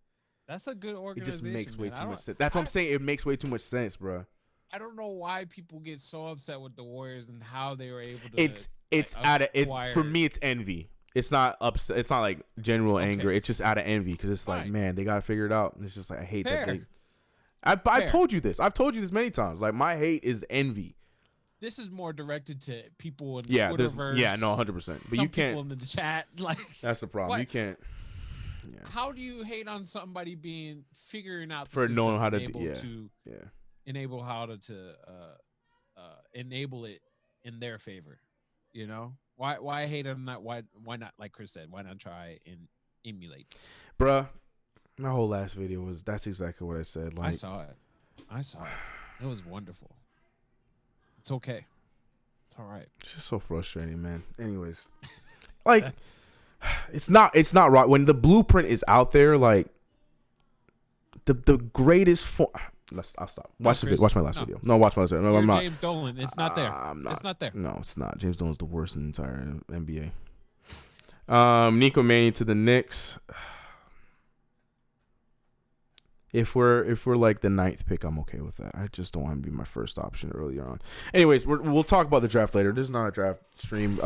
That's a good organization.
It just makes way too much sense. That's what I'm saying. It makes way too much sense, bro.
I don't know why people get so upset with the Warriors and how they were able to.
It's out of it for me. It's envy. It's not upset. It's not like general anger. It's just out of envy because it's like, man, they gotta figure it out. And it's just like I hate that. I told you this. I've told you this many times. Like my hate is envy.
This is more directed to people in the
Twitterverse. Yeah, no, 100%. But you can't.
People in the chat, like
that's the problem.
What?
You can't.
Yeah. How do you hate on somebody figuring out the
for
system,
knowing how to
enable how to enable it in their favor? You know why hate on that? Why not? Like Chris said, why not try and emulate?
Bruh, my whole last video that's exactly what I said. Like
I saw it. It was wonderful. It's okay. It's all right.
It's just so frustrating, man. Anyways, like it's not right when the blueprint is out there. Like the greatest form. I'll stop. Watch my last video. No, watch my last video. No, I'm not.
James Dolan. It's not there. It's not there.
No, it's not. James Dolan's the worst in the entire NBA. Nico Mannion to the Knicks. If we're like the 9th pick, I'm okay with that. I just don't want to be my first option earlier on. Anyways, we'll talk about the draft later. This is not a draft stream.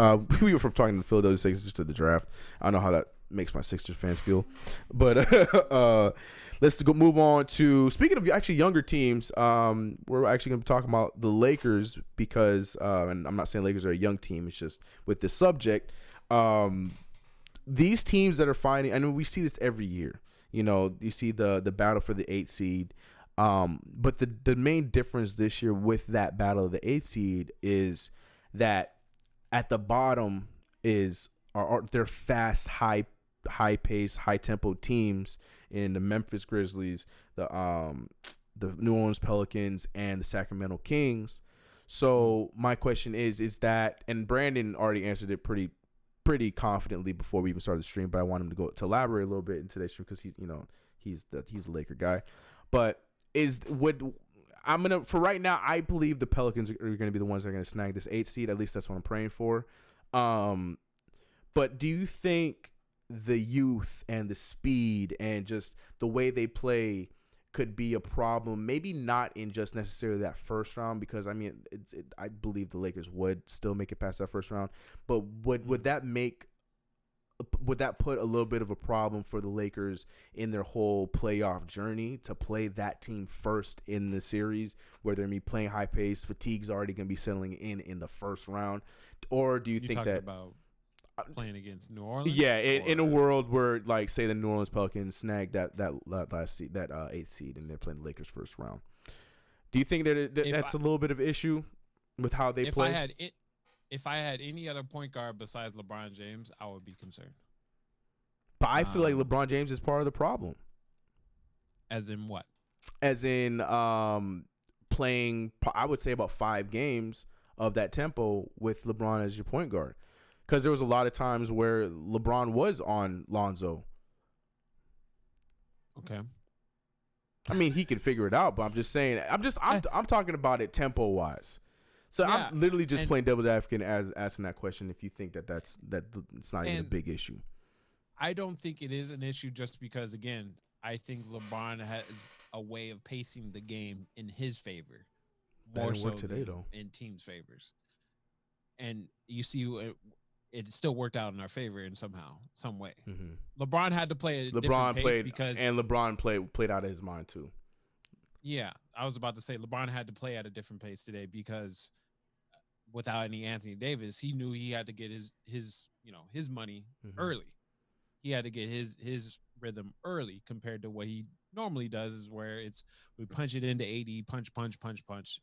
We were from talking to the Philadelphia Sixers to the draft. I don't know how that makes my Sixers fans feel, but let's move on to speaking of actually younger teams. We're actually going to be talking about the Lakers because, and I'm not saying Lakers are a young team. It's just with this subject, these teams that are fighting. I mean, we see this every year. You know, you see the battle for the 8th seed. But the main difference this year with that battle of the 8th seed is that at the bottom are they're fast, high pace, high tempo teams in the Memphis Grizzlies, the New Orleans Pelicans, and the Sacramento Kings. So my question is that, and Brandon already answered it pretty confidently before we even started the stream, but I want him to elaborate a little bit in today's stream because he's the Laker guy. But for right now, I believe the Pelicans are going to be the ones that are going to snag this 8th seed. At least that's what I'm praying for. But do you think the youth and the speed and just the way they play could be a problem? Maybe not in just necessarily that first round, because I mean, I believe the Lakers would still make it past that first round. But would that make would that put a little bit of a problem for the Lakers in their whole playoff journey to play that team first in the series, where they're going to be playing high pace, fatigue's already going to be settling in the first round? Or do you think
talking
that
about playing against New Orleans?
Yeah, in a world where, like, say the New Orleans Pelicans snagged that last seed, that 8th seed, and they're playing the Lakers first round, do you think that that's a little bit of issue with how they play?
If I had any other point guard besides LeBron James, I would be concerned.
But I feel like LeBron James is part of the problem.
As in what?
As in playing, I would say, about 5 games of that tempo with LeBron as your point guard. Because there was a lot of times where LeBron was on Lonzo.
Okay.
I mean, he can figure it out, but I'm just saying. I'm talking about it tempo wise. So yeah, I'm literally just playing devil's advocate as asking that question. If you think that it's not even a big issue,
I don't think it is an issue just because, again, I think LeBron has a way of pacing the game in his favor more so
today, though,
in teams' favors. And you see, it still worked out in our favor in some way. Mm-hmm. LeBron had to play a different pace because
LeBron played out of his mind too.
Yeah, I was about to say LeBron had to play at a different pace today because without any Anthony Davis, he knew he had to get his money early. He had to get his rhythm early compared to what he normally does, is where we punch it into AD, punch,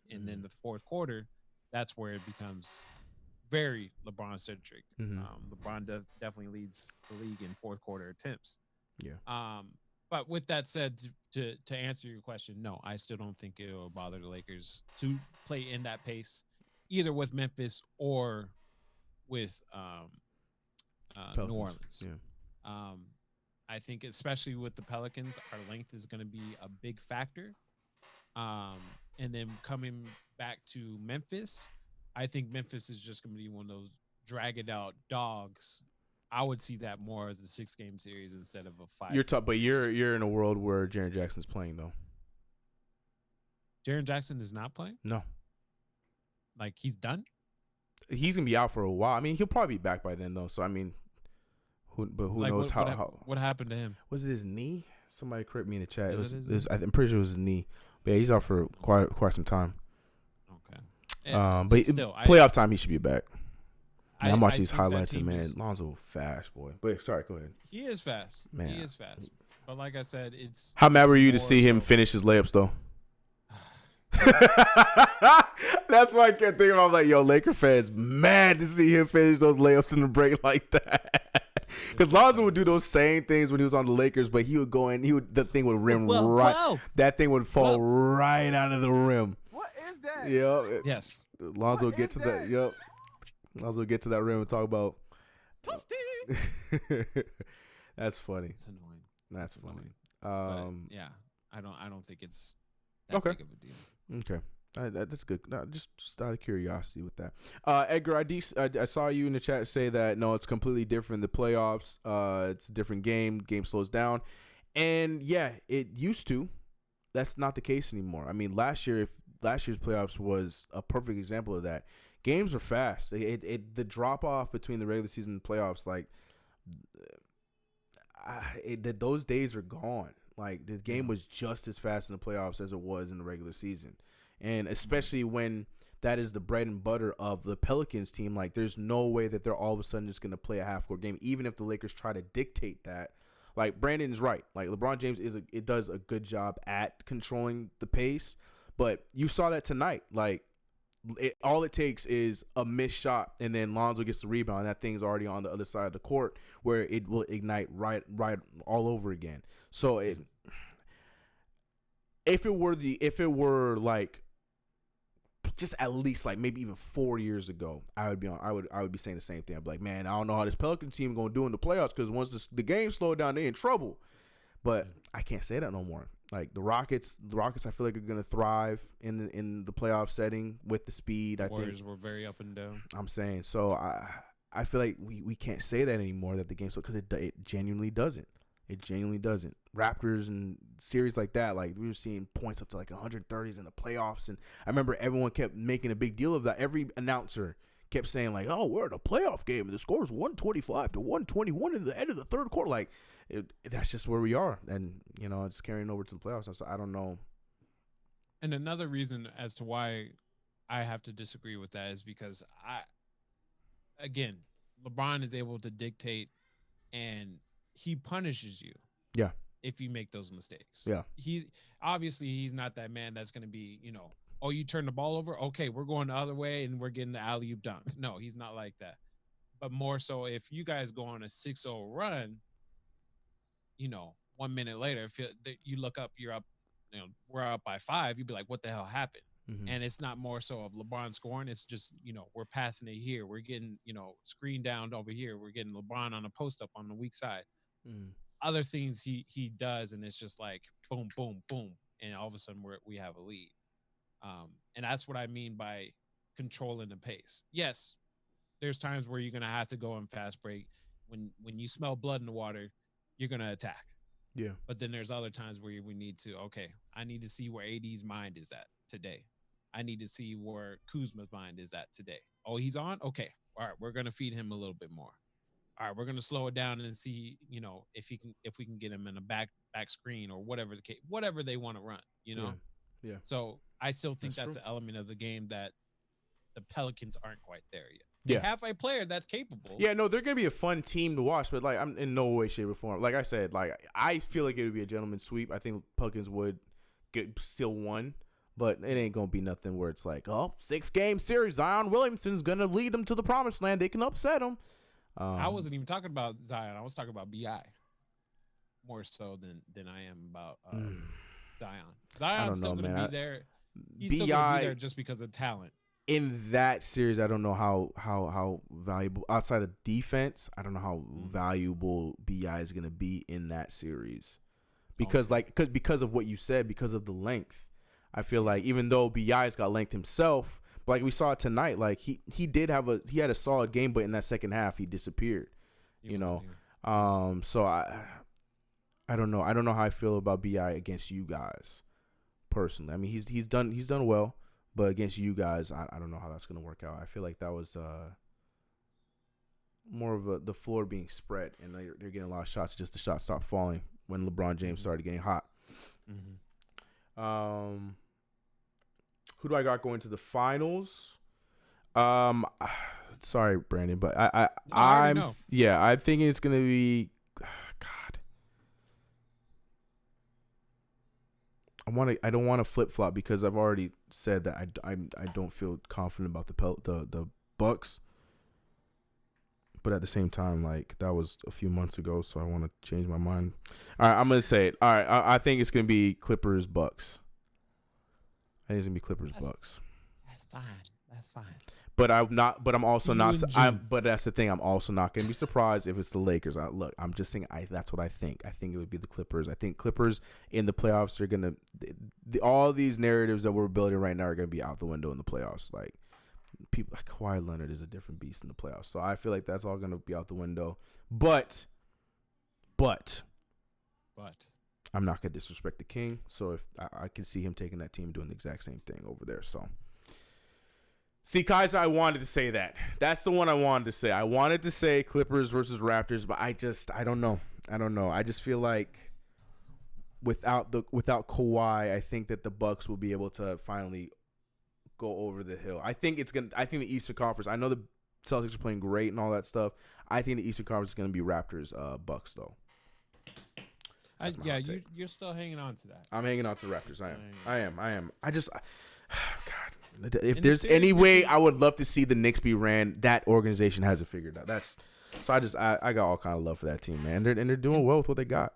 and then the fourth quarter, that's where it becomes very LeBron centric. LeBron definitely leads the league in fourth quarter attempts. Yeah. But with that said, to answer your question, no, I still don't think it will bother the Lakers to play in that pace, either with Memphis or with New Orleans. Yeah. I think especially with the Pelicans, our length is going to be a big factor. And then coming back to Memphis, I think Memphis is just going to be one of those drag it out dogs. I would see that more as a 6-game series instead of a 5.
But you're in a world where Jaren Jackson's playing though.
Jaren Jackson is not playing?
No.
Like, he's done?
He's gonna be out for a while. I mean, he'll probably be back by then though. So I mean, who knows
what happened to him?
Was it his knee? Somebody correct me in the chat. I'm pretty sure it was his knee. But yeah, he's out for quite some time.
Okay.
But still, playoff time, he should be back. Man, I'm watching these highlights and, man, Lonzo fast, boy. But sorry, go ahead.
He is fast. Man. He is fast. But like I said, it's...
How mad were you to see him finish his layups, though? That's why I kept thinking about, like, yo, Laker fans mad to see him finish those layups in the break like that. Because Lonzo would do those same things when he was on the Lakers, but he would go in, the thing would rim that thing would fall right out of the rim.
What is that?
Yep.
Yes.
Lonzo would get to that. Yep. Lonzo would get to that rim and talk about. That's funny.
It's annoying.
That's funny.
Yeah, I don't think it's that big of a deal.
Okay. That's good. No, just out of curiosity with that. Edgar, I saw you in the chat say that, no, it's completely different. The playoffs, it's a different game. Game slows down. And, yeah, it used to. That's not the case anymore. I mean, last year's playoffs was a perfect example of that. Games are fast. The drop-off between the regular season and playoffs, like, those days are gone. Like, the game was just as fast in the playoffs as it was in the regular season. And especially when that is the bread and butter of the Pelicans team, like, there's no way that they're all of a sudden just going to play a half-court game, even if the Lakers try to dictate that. Like, Brandon's right. Like, LeBron James does a good job at controlling the pace, but you saw that tonight. Like, all it takes is a missed shot, and then Lonzo gets the rebound, and that thing's already on the other side of the court where it will ignite right all over again. So if it were like just at least like maybe even 4 years ago, I would be saying the same thing. I'd be like, man, I don't know how this Pelican team gonna do in the playoffs, because once the game slowed down, they're in trouble. But I can't say that no more. Like the Rockets, I feel like are gonna thrive in the playoff setting with the speed.
Warriors were very up and down.
I'm saying, so I feel like we can't say that anymore, that the game slow, because it genuinely doesn't. It genuinely doesn't. Raptors and series like that, like we were seeing points up to like 130s in the playoffs, and I remember everyone kept making a big deal of that. Every announcer kept saying like, "Oh, we're in a playoff game and the score is 125 to 121 in the end of the third quarter." Like, that's just where we are, and it's carrying over to the playoffs. So I don't know.
And another reason as to why I have to disagree with that is because again, LeBron is able to dictate, and he punishes you.
Yeah.
If you make those mistakes.
Yeah.
He's not that man that's going to be, oh, you turn the ball over. Okay, we're going the other way and we're getting the alley-oop dunk. No, he's not like that. But more so, if you guys go on a 6-0 run, 1 minute later, if you look up, you're up, we're up by 5. You'd be like, what the hell happened?
Mm-hmm.
And it's not more so of LeBron scoring. It's just, we're passing it here. We're getting, screen down over here. We're getting LeBron on a post up on the weak side.
Mm-hmm.
Other things he does, and it's just like boom, boom, boom, and all of a sudden we have a lead. And that's what I mean by controlling the pace. Yes, there's times where you're gonna have to go on fast break. When you smell blood in the water, you're gonna attack.
Yeah.
But then there's other times where we need to, I need to see where AD's mind is at today. I need to see where Kuzma's mind is at today. Oh, he's on? Okay. All right, we're gonna feed him a little bit more. All right, we're gonna slow it down and see, if we can get him in a back screen or whatever the case, whatever they want to run,
Yeah.
So I still think that's
true.
the element of the game that the Pelicans aren't quite there yet.
Yeah.
They have a player that's capable.
Yeah, no, they're gonna be a fun team to watch, but like I'm in no way, shape, or form. Like I said, like I feel like it would be a gentleman's sweep. I think Pelicans would still won, but it ain't gonna be nothing where it's like, 6-game series. Zion Williamson's gonna lead them to the promised land. They can upset them.
I wasn't even talking about Zion. I was talking about BI more so than I am about Zion. Zion's still going to be there. He's still going to be there just because of talent.
In that series, I don't know how valuable outside of defense. I don't know how valuable BI is going to be in that series because because of what you said, because of the length. I feel like even though BI's got length himself. Like we saw it tonight, like he had a solid game, but in that second half he disappeared. So I don't know. I don't know how I feel about BI against you guys personally. I mean he's done well, but against you guys, I don't know how that's gonna work out. I feel like that was more of the floor being spread, and they're getting a lot of shots. Just the shots stopped falling when LeBron James started getting hot. Mm-hmm. Who do I got going to the finals? Sorry, Brandon, but I'm thinking it's gonna be God. I don't want to flip flop because I've already said that I don't feel confident about the Bucks. But at the same time, like that was a few months ago, so I want to change my mind. All right, I'm gonna say it. All right, I think it's gonna be Clippers Bucks. I think it's gonna be Clippers Bucks.
That's fine.
But I'm also not. But that's the thing. I'm also not gonna be surprised if it's the Lakers. I'm just saying. That's what I think. I think it would be the Clippers. I think Clippers in the playoffs are gonna. All these narratives that we're building right now are gonna be out the window in the playoffs. Like people, like Kawhi Leonard is a different beast in the playoffs. So I feel like that's all gonna be out the window. But. I'm not gonna disrespect the King, so if I can see him taking that team doing the exact same thing over there. So, see, Kaiser, I wanted to say that. That's the one I wanted to say. I wanted to say Clippers versus Raptors, but I don't know. I just feel like without Kawhi, I think that the Bucks will be able to finally go over the hill. I think the Eastern Conference. I know the Celtics are playing great and all that stuff. I think the Eastern Conference is gonna be Raptors, Bucks though.
You're still hanging on to that.
I'm hanging on to the Raptors. I am. God, if there's any way, I would love to see the Knicks be ran. That organization has it figured out. I got all kind of love for that team, man. They're doing well with what they got.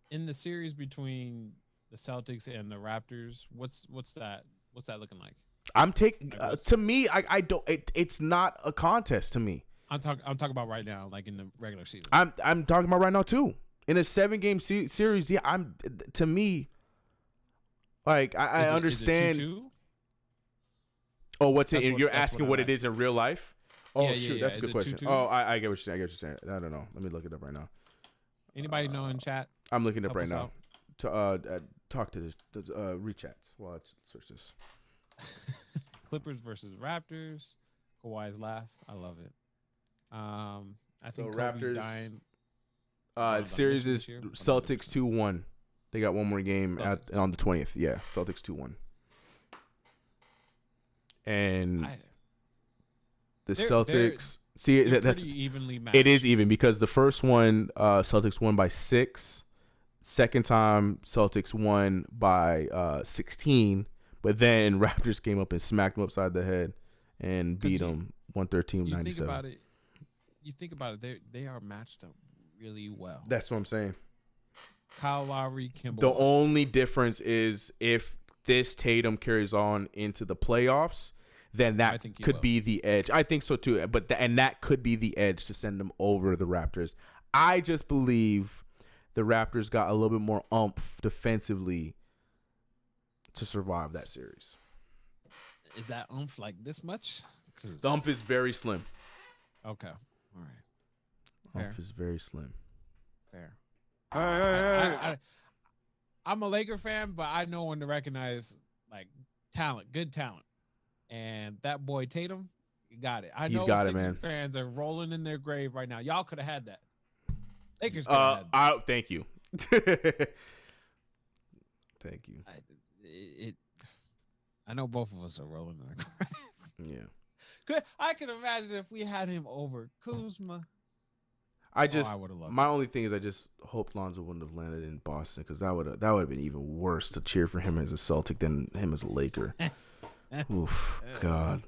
In the series between the Celtics and the Raptors, what's that looking like?
I'm taking to me. I don't. It's not a contest to me.
I'm talking about right now, like in the regular season.
I'm talking about right now too. In a 7-game series, yeah, to me, like I understand.
Is it 2-2?
Oh, what's it? You're asking what it is in real life? Oh, shoot, that's a good question.
2-2?
Oh, I get what you're saying. I don't know. Let me look it up right now.
Anybody know in chat?
I'm looking it up right now. To talk to this rechats while I search this.
Clippers versus Raptors. Kawhi's laugh. I love it. I
So
think Kobe
Raptors,
dying. on the
series
mission
is
this year,
Celtics 2-1. They got one more game on the 20th. Yeah, Celtics 2-1. And the Celtics.
They're
That's
pretty evenly matched.
it is even because the first one Celtics won by 6. Second time Celtics won by 16. But then Raptors came up and smacked them upside the head and beat them 113-97.
You think about it. They are matched up really well.
That's what I'm saying.
Kyle Lowry, Kemba.
The
Walker.
only difference is if this Tatum carries on into the playoffs, then that could be the edge. I think so too. But and that could be the edge to send them over the Raptors. I just believe the Raptors got a little bit more oomph defensively to survive that series.
Is that oomph like this much?
The oomph is very slim.
Okay. All right.
Oomph is very slim.
Fair. I'm a Laker fan, but I know when to recognize like talent, good talent, and that boy Tatum, you got it. I know
got it,
Sixers
man.
fans are rolling in their grave right now. Y'all could have had that. Lakers could have had that.
Thank you. Thank you.
I know both of us are rolling in their grave.
Yeah.
I can imagine if we had him over Kuzma.
I would've loved my
it.
only thing is I just hope Lonzo wouldn't have landed in Boston because that would have been even worse to cheer for him as a Celtic than him as a Laker. Oof, God.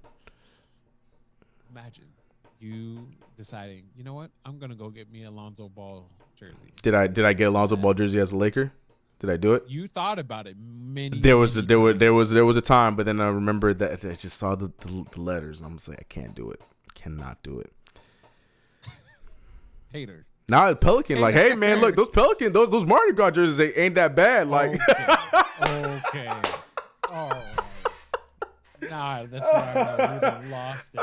Imagine you deciding, you know what? I'm gonna go get me a Lonzo Ball jersey.
Did I get a Lonzo Ball jersey as a Laker? Did I do it?
You thought about it
There was a time, but then I remembered that I just saw the letters and I'm just like, I can't do it. Cannot do it.
Hater.
Now Pelican, like, hey man, look, those Pelican, those Mardi Gras jerseys ain't that bad. Like,
okay. All right. Nah, that's why I would have lost it.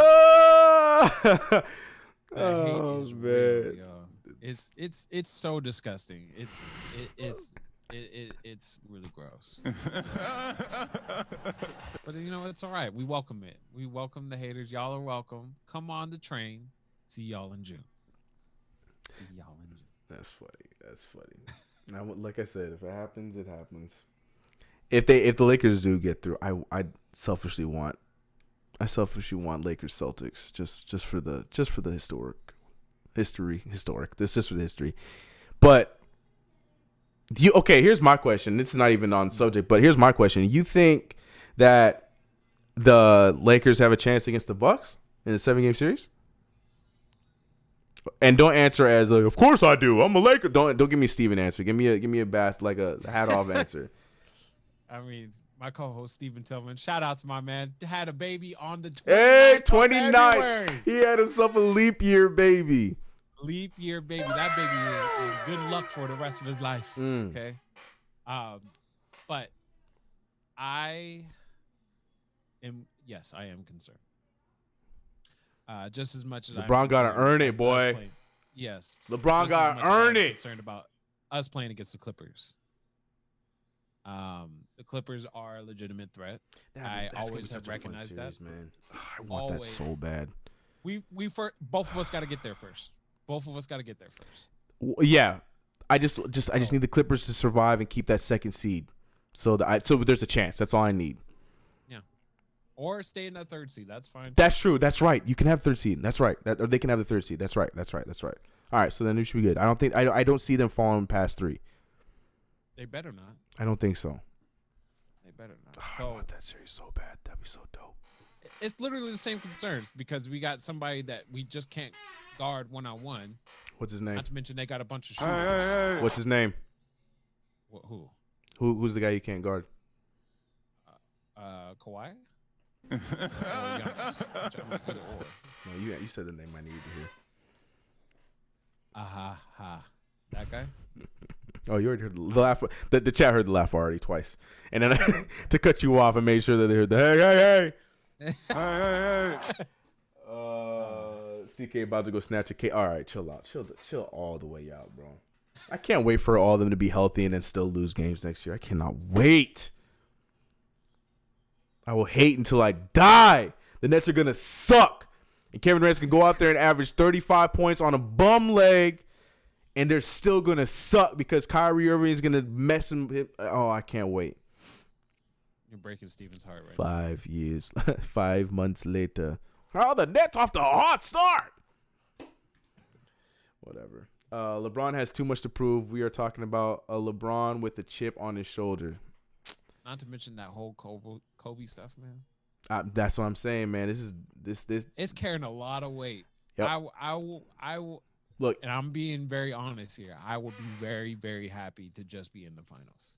Oh man,
real, it's so disgusting. It's really gross. But you know, it's all right. We welcome it. We welcome the haters. Y'all are welcome. Come on the train. See y'all in June.
That's funny. Now, like I said, if it happens, it happens. If the Lakers do get through, I selfishly want Lakers Celtics just for the history. This is for the history. But here's my question. This is not even on subject, but here's my question. You think that the Lakers have a chance against the Bucks in a 7-game series? And don't answer as like, of course I do. I'm a Laker. Don't give me a Steven answer. Give me a bass like a hat off answer.
I mean, my co-host Steven Tillman. Shout out to my man. Had a baby on the
29th. He had himself a leap year baby.
Leap year baby. That baby is good luck for the rest of his life. Okay. But I am concerned. Just as much as
LeBron got to earn it, boy.
Yes.
LeBron got to earn it.
Concerned about us playing against the Clippers. The Clippers are a legitimate threat.
I
always have recognized series,
that. Man. I want that so bad.
We both of us got to get there first.
Yeah. I just need the Clippers to survive and keep that second seed. So there's a chance. That's all I need.
Or stay in that third seed. That's fine.
That's true. That's right. You can have third seed. That's right. Or they can have the third seed. That's right. All right. So then we should be good. I don't see them falling past 3.
They better not.
I don't think so.
They better not.
I want that series so bad. That'd be so dope.
It's literally the same concerns because we got somebody that we just can't guard 1-on-1.
What's his name?
Not to mention they got a bunch of shooters.
What's his name?
Who?
Who's the guy you can't guard?
Kawhi?
No, you said the name I needed to hear.
That guy?
Oh, you already heard the laugh. The chat heard the laugh already twice. And then to cut you off, I made sure that they heard the hey. CK about to go snatch a K. All right, chill out. Chill all the way out, bro. I can't wait for all of them to be healthy and then still lose games next year. I cannot wait. I will hate until I die. The Nets are going to suck. And Kevin Durant's going to go out there and average 35 points on a bum leg, and they're still going to suck because Kyrie Irving is going to mess him. Oh, I can't wait.
You're breaking Steven's heart right
5 years, 5 months later. Oh, the Nets off to a hot start. Whatever. LeBron has too much to prove. We are talking about a LeBron with a chip on his shoulder.
Not to mention that whole Kobe stuff, man.
That's what I'm saying, man. This.
It's carrying a lot of weight.
Yep.
I will
Look,
and I'm being very honest here. I would be very, very happy to just be in the finals.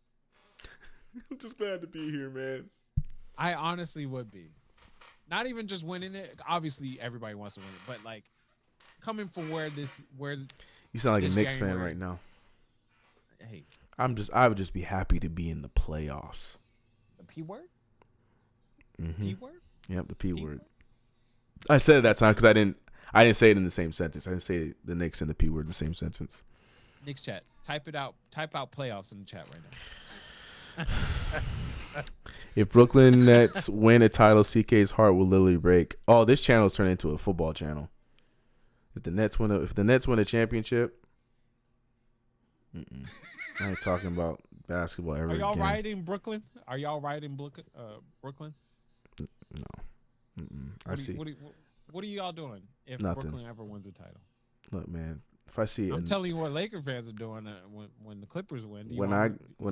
I'm just glad to be here, man.
I honestly would be. Not even just winning it. Obviously, everybody wants to win it, but like coming from where
You sound like a
this
Knicks fan
January-
right now.
Hey,
I would just be happy to be in the playoffs.
the P word?
Mm-hmm.
P word?
Yep, the P word. I said it that time because I didn't say it in the same sentence. I didn't say the Knicks and the P word in the same sentence.
Knicks chat. Type it out. Type out playoffs in the chat right now.
If Brooklyn Nets win a title, CK's heart will literally break. Oh, this channel's turned into a football channel. If the Nets win a championship, I ain't talking about basketball ever
Are y'all
again.
riding Brooklyn? Are y'all riding Brooklyn?
No. I
What,
see.
what are y'all doing if
Nothing.
Brooklyn ever wins a title?
Look, man. If I see
I'm telling you what Laker fans are doing when the Clippers win.
when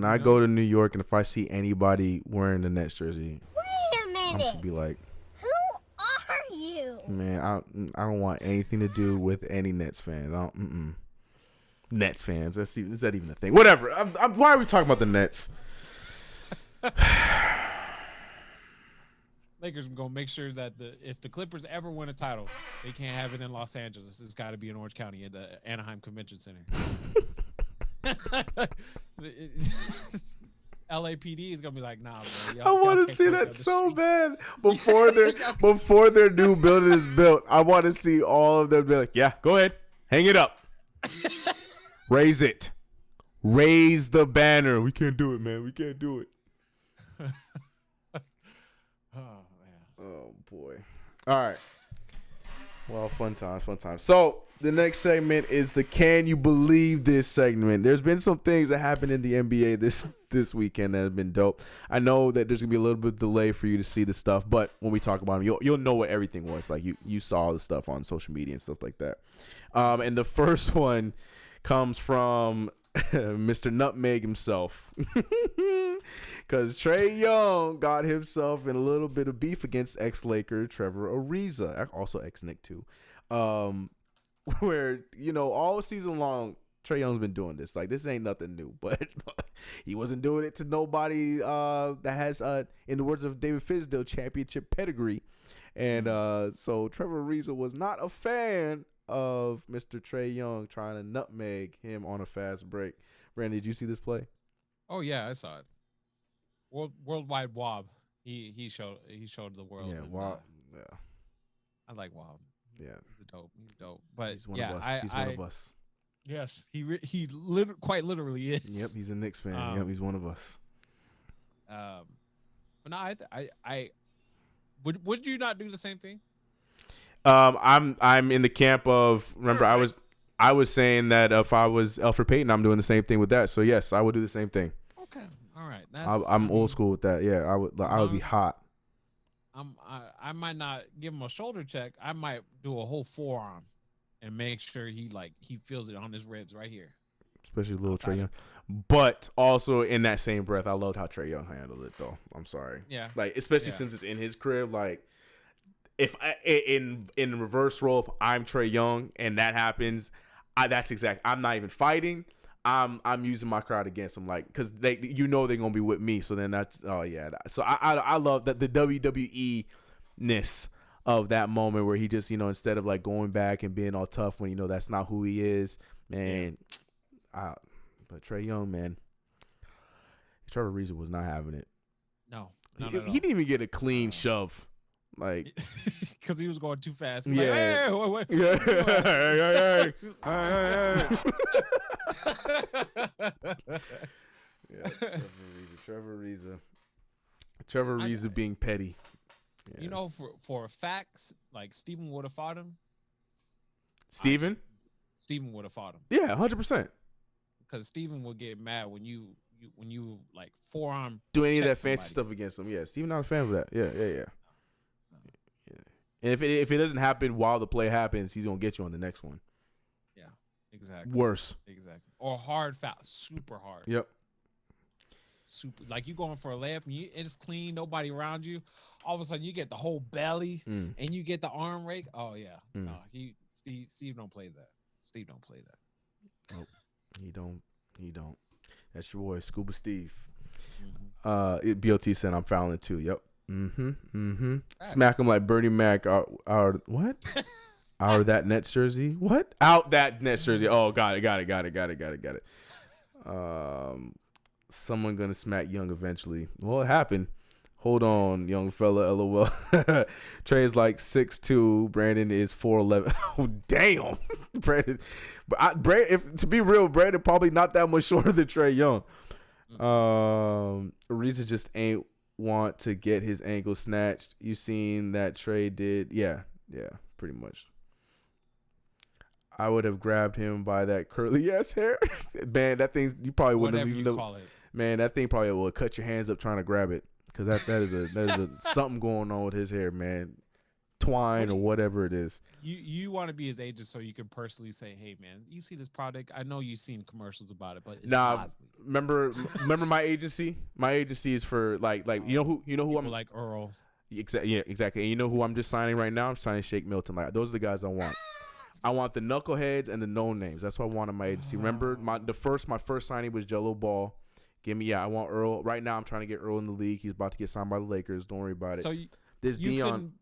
I go to New York and if I see anybody wearing the Nets jersey,
Wait a
I'm
minute.
just gonna be like,
Who are you?
man, I don't want anything to do with any Nets fans. I don't. Nets fans. Is that even a thing? Whatever. Why are we talking about the Nets?
Lakers are gonna make sure that if the Clippers ever win a title, they can't have it in Los Angeles. It's got to be in Orange County at the Anaheim Convention Center. LAPD is gonna be like, nah, bro.
I want to see that so bad before their new building is built. I want to see all of them be like, yeah, go ahead, hang it up, raise it, raise the banner. We can't do it, man. We can't do it.
Oh man.
Oh boy. All right. Well, fun times. So the next segment is the "Can You Believe This" segment. There's been some things that happened in the NBA this weekend that have been dope. I know that there's gonna be a little bit of delay for you to see the stuff, but when we talk about them, you'll know what everything was. Like you saw the stuff on social media and stuff like that. And the first one comes from Mr. Nutmeg himself. Because Trae Young got himself in a little bit of beef against ex-Laker Trevor Ariza, also ex-Knick too. Where, all season long, Trae Young's been doing this. Like, this ain't nothing new, but he wasn't doing it to nobody that has, in the words of David Fisdale, championship pedigree. And so Trevor Ariza was not a fan of Mr. Trae Young trying to nutmeg him on a fast break. Brandon, did you see this play?
Oh yeah, I saw it. Worldwide Wob. He showed the world.
Yeah,
and,
wow. Yeah.
I like Wob.
Yeah.
He's dope. But
He's one
yeah,
of us. He's one of us.
Yes, he quite literally is.
Yep, he's a Knicks fan. Yep, he's one of us.
But no, I would you not do the same thing?
I'm in the camp of, remember, I was saying that if I was Elfrid Payton, I'm doing the same thing with that. So yes, I would do the same thing.
Okay, all right.
I'm old school with that. Yeah, I would be hot.
I might not give him a shoulder check. I might do a whole forearm and make sure he feels it on his ribs right here.
Especially little Trae Young. But also in that same breath, I loved how Trae Young handled it though. I'm sorry.
Yeah.
Like, especially since it's in his crib. Like, if in reverse role, if I'm Trae Young and that happens, I'm not even fighting. I'm using my crowd against them, like, because they're gonna be with me. So then that's So I love that the WWE ness of that moment where he just instead of like going back and being all tough when that's not who he is, man. But Trae Young, man, Trevor Ariza was not having it.
No,
He didn't even get a clean shove. Like,
because he was going too fast.
Yeah.
Like, hey,
yeah. Hey. Yeah, Trevor Ariza being petty. Yeah.
You know, for a fact, like Steven would have fought him.
Steven?
Steven would have fought him.
Yeah, 100%.
Because Steven would get mad when you like forearm
Do any of
check
that fancy
somebody.
stuff against him. Yeah, Steven not a fan of that. Yeah. And if it doesn't happen while the play happens, he's going to get you on the next one.
Yeah, exactly.
Worse.
Exactly. Or hard foul, super hard.
Yep.
Super, like you going for a layup and it's clean, nobody around you. All of a sudden you get the whole belly and you get the arm rake. Oh yeah, no, Steve don't play that. Steve don't play that.
Nope, he don't. That's your boy, Scuba Steve. BOT said I'm fouling too. Yep. Smack him like Bernie Mac. Our what? Our that Nets jersey. What? Out that Nets jersey. Oh, got it. Someone gonna smack Young eventually. Well, it happened. Hold on, young fella. LOL. Trey is like 6'2". Brandon is 4'11". Oh, damn. Brandon. But to be real, Brandon probably not that much shorter than Trey Young. Ariza just ain't want to get his ankle snatched. You seen that Trey did? Yeah, pretty much. I would have grabbed him by that curly ass hair. Man, that thing you probably wouldn't
Whatever
have
you
even.
call it.
Man, that thing probably will cut your hands up trying to grab it, because that is a something going on with his hair, man. Twine or whatever it is.
You want to be his agent so you can personally say, hey man, you see this product? I know you've seen commercials about it, but it's Bosley.
remember my agency? My agency is for like you know who
People
I'm
like Earl.
exactly. And you know who I'm just signing right now? I'm signing Shake Milton. Like, those are the guys I want. I want the knuckleheads and the no names. That's what I want in my agency. Remember my first signing was Jello Ball. I want Earl. Right now I'm trying to get Earl in the league. He's about to get signed by the Lakers. Don't worry about it.
So
This Dion.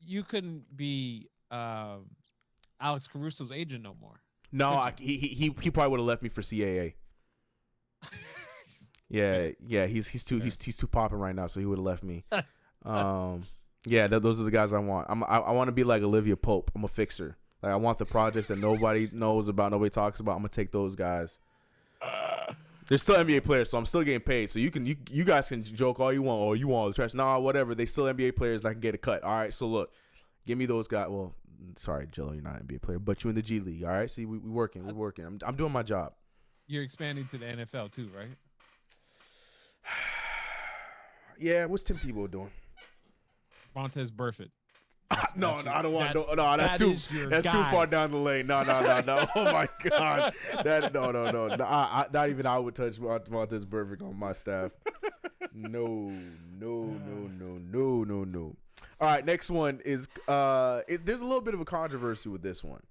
You couldn't be Alex Caruso's agent no more.
No, he probably would have left me for CAA. Yeah, he's too popping right now, so he would have left me. Those are the guys I want. I want to be like Olivia Pope. I'm a fixer. Like, I want the projects that nobody knows about, nobody talks about. I'm gonna take those guys. They're still NBA players, so I'm still getting paid. So you guys can joke all you want. Oh, you want all the trash? Nah, whatever. They still NBA players that can get a cut. All right. So look, give me those guys. Well, sorry, Jello, you're not an NBA player, but you in the G League. All right. See, we're working. I'm doing my job.
You're expanding to the NFL too, right?
Yeah. What's Tim Tebow doing?
Montez Burfitt.
No, I don't want. That's too far down the lane. No. Oh my God, no. Not even I would touch Montez Burfitt on my staff. No. All right, next one is there's a little bit of a controversy with this one.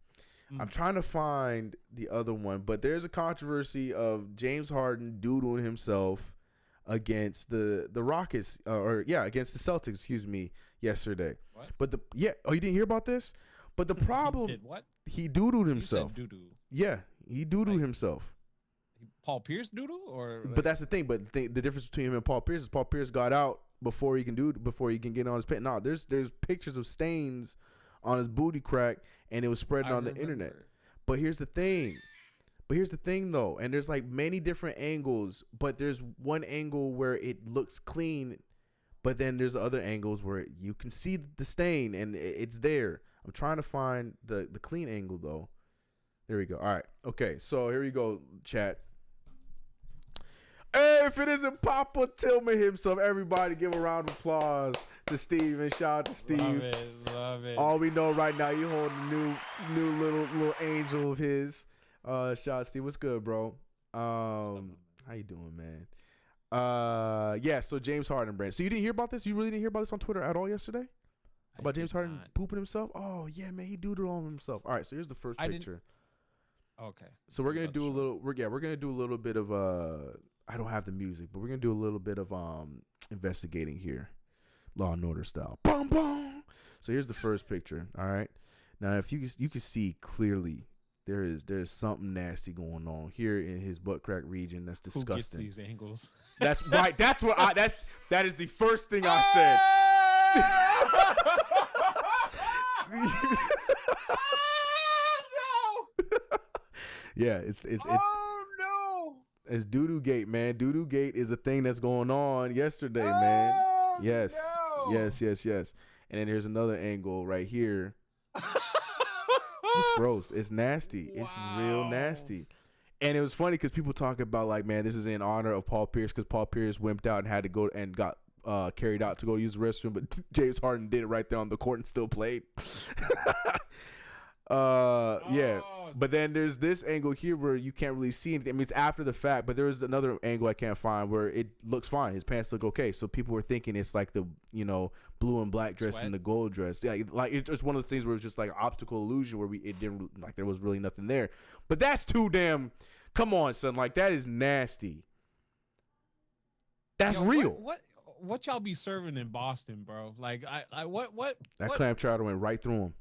I'm trying to find the other one, but there's a controversy of James Harden doodling himself against the Rockets against the Celtics, excuse me, yesterday.
What?
But you didn't hear about this? But the problem,
He did what?
he doodled himself.
You said doo-doo.
Yeah, he doodled himself.
Paul Pierce doodle or
But that's the thing. But the difference between him and Paul Pierce is Paul Pierce got out before he can get on his pants. No, there's pictures of stains on his booty crack, and it was spreading on the internet. But here's the thing. Though, and there's like many different angles, but there's one angle where it looks clean, but then there's other angles where you can see the stain and it's there. I'm trying to find the clean angle though. There we go. All right. Okay. So here we go, chat. Hey, if it isn't Papa Tillman himself, everybody give a round of applause to Steve and shout out to Steve.
Love it.
All we know right now, you holding a new little angel of his. Shout out Steve. What's good, bro? How you doing, man? So James Harden, Brandon. So you didn't hear about this? You really didn't hear about this on Twitter at all yesterday? About James Harden pooping himself? Oh yeah, man, he doodled on himself. All right, so here's the first picture.
Okay.
So we're gonna do a little. We're gonna do a little bit of I don't have the music, but we're gonna do a little bit of investigating here, Law and Order style. Boom, boom. So here's the first picture. All right. Now, if you can see clearly, there's something nasty going on here in his butt crack region. That's disgusting.
Who gets these angles?
That's right. That is the first thing I said. Yeah, it's
oh no.
It's doo-doo gate, man. Doo-doo gate is a thing that's going on yesterday, man. Yes. Yes. And then there's another angle right here. It's gross. It's nasty. It's real nasty. And it was funny because people talk about like, man, this is in honor of Paul Pierce because Paul Pierce wimped out and had to go and got carried out to go use the restroom, but James Harden did it right there on the court and still played. Yeah. But then there's this angle here where you can't really see anything. I mean, it's after the fact, but there was another angle I can't find where it looks fine. His pants look okay. So people were thinking it's like the, blue and black dress and the gold dress. Yeah, like it's just one of those things where it's just like optical illusion where it didn't, like there was really nothing there. But that's too damn, come on, son. Like that is nasty. That's real.
What y'all be serving in Boston, bro? Like what?
That clam chowder went right through him.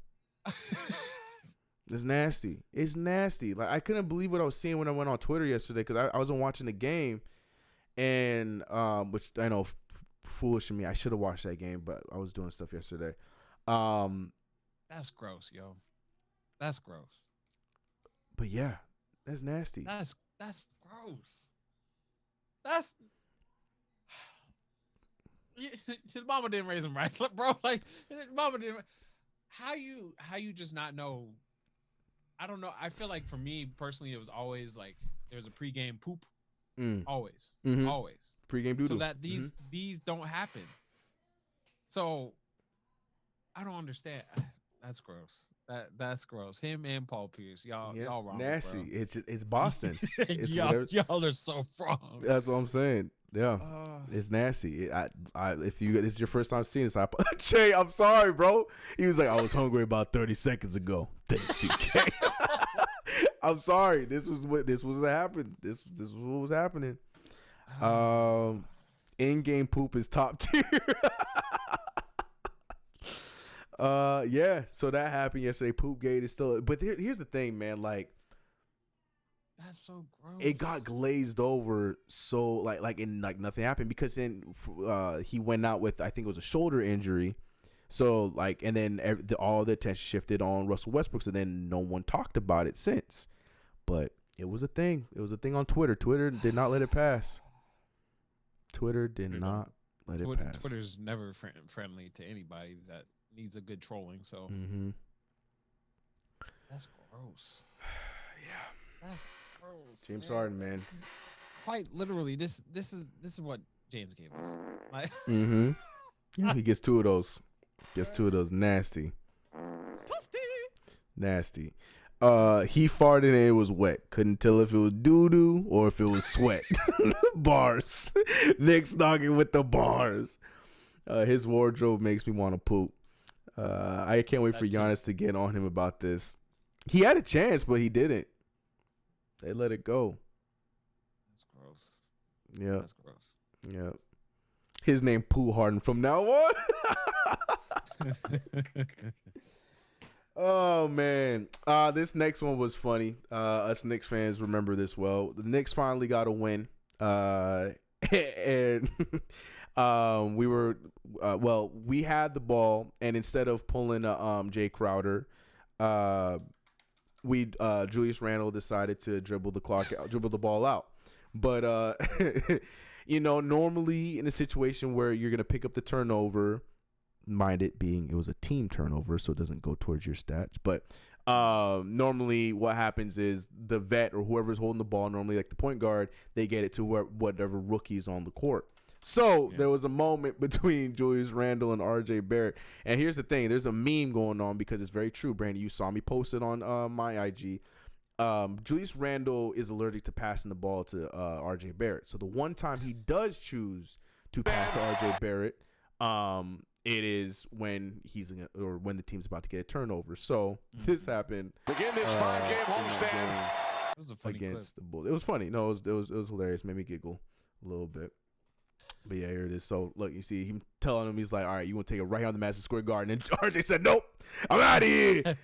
It's nasty. It's nasty. Like I couldn't believe what I was seeing when I went on Twitter yesterday because I wasn't watching the game, and which I know foolish of me. I should have watched that game, but I was doing stuff yesterday.
That's gross, yo. That's gross.
But yeah, that's nasty.
That's gross. That's his mama didn't raise him right, bro. Like his mama didn't. How you just not know? I don't know. I feel like for me personally, it was always like there was a pregame poop. Always, always
pregame doodle.
So that these don't happen. So I don't understand. That's gross. That's gross. Him and Paul Pierce, y'all wrong.
Nasty.
Bro.
It's Boston. It's
y'all are so wrong.
That's what I'm saying. Yeah, it's nasty. If this is your first time seeing this, Jay, I'm sorry, bro. He was like, I was hungry about 30 seconds ago. Thanks, UK. I'm sorry. This was what happened. This was what was happening. In-game poop is top tier. Yeah. So that happened yesterday. Poopgate is still. But here's the thing, man. Like.
That's so gross.
It got glazed over, so like nothing happened because then he went out with I think it was a shoulder injury, so like and then all the attention shifted on Russell Westbrook, and then no one talked about it since, but it was a thing. It was a thing on Twitter. Twitter did not let it pass. Twitter's
never friendly to anybody that needs a good trolling. So that's gross.
Yeah,
that's gross.
James Harden, man.
Quite literally, this is what James gave us. Like,
Yeah, he gets two of those. Nasty. Nasty. He farted and it was wet. Couldn't tell if it was doo-doo or if it was sweat. Bars. Nick's knocking with the bars. His wardrobe makes me want to poop. I can't wait for Giannis to get on him about this. He had a chance, but he didn't. They let it go.
That's gross.
Yeah.
That's gross.
Yeah. His name Pooh Harden from now on. Oh man. This next one was funny. Us Knicks fans remember this well. The Knicks finally got a win. And we had the ball, and instead of pulling Jay Crowder, Julius Randle decided to dribble the ball out. But normally in a situation where you're gonna pick up the turnover, mind it being it was a team turnover, so it doesn't go towards your stats. But normally what happens is the vet or whoever's holding the ball, normally like the point guard, they get it to whatever rookie's on the court. So there was a moment between Julius Randle and RJ Barrett. And here's the thing. There's a meme going on because it's very true. Brandon, you saw me post it on my IG. Julius Randle is allergic to passing the ball to RJ Barrett. So the one time he does choose to pass to RJ Barrett, it is when when the team's about to get a turnover. So this happened.
Begin this 5-game homestand.
It was a funny
against the Bulls. It was funny. No, it was hilarious. Made me giggle a little bit. But yeah, here it is. So look, you see him telling him, he's like, all right, you want to take it right on the Madison Square Garden. And RJ said, nope, I'm out of here.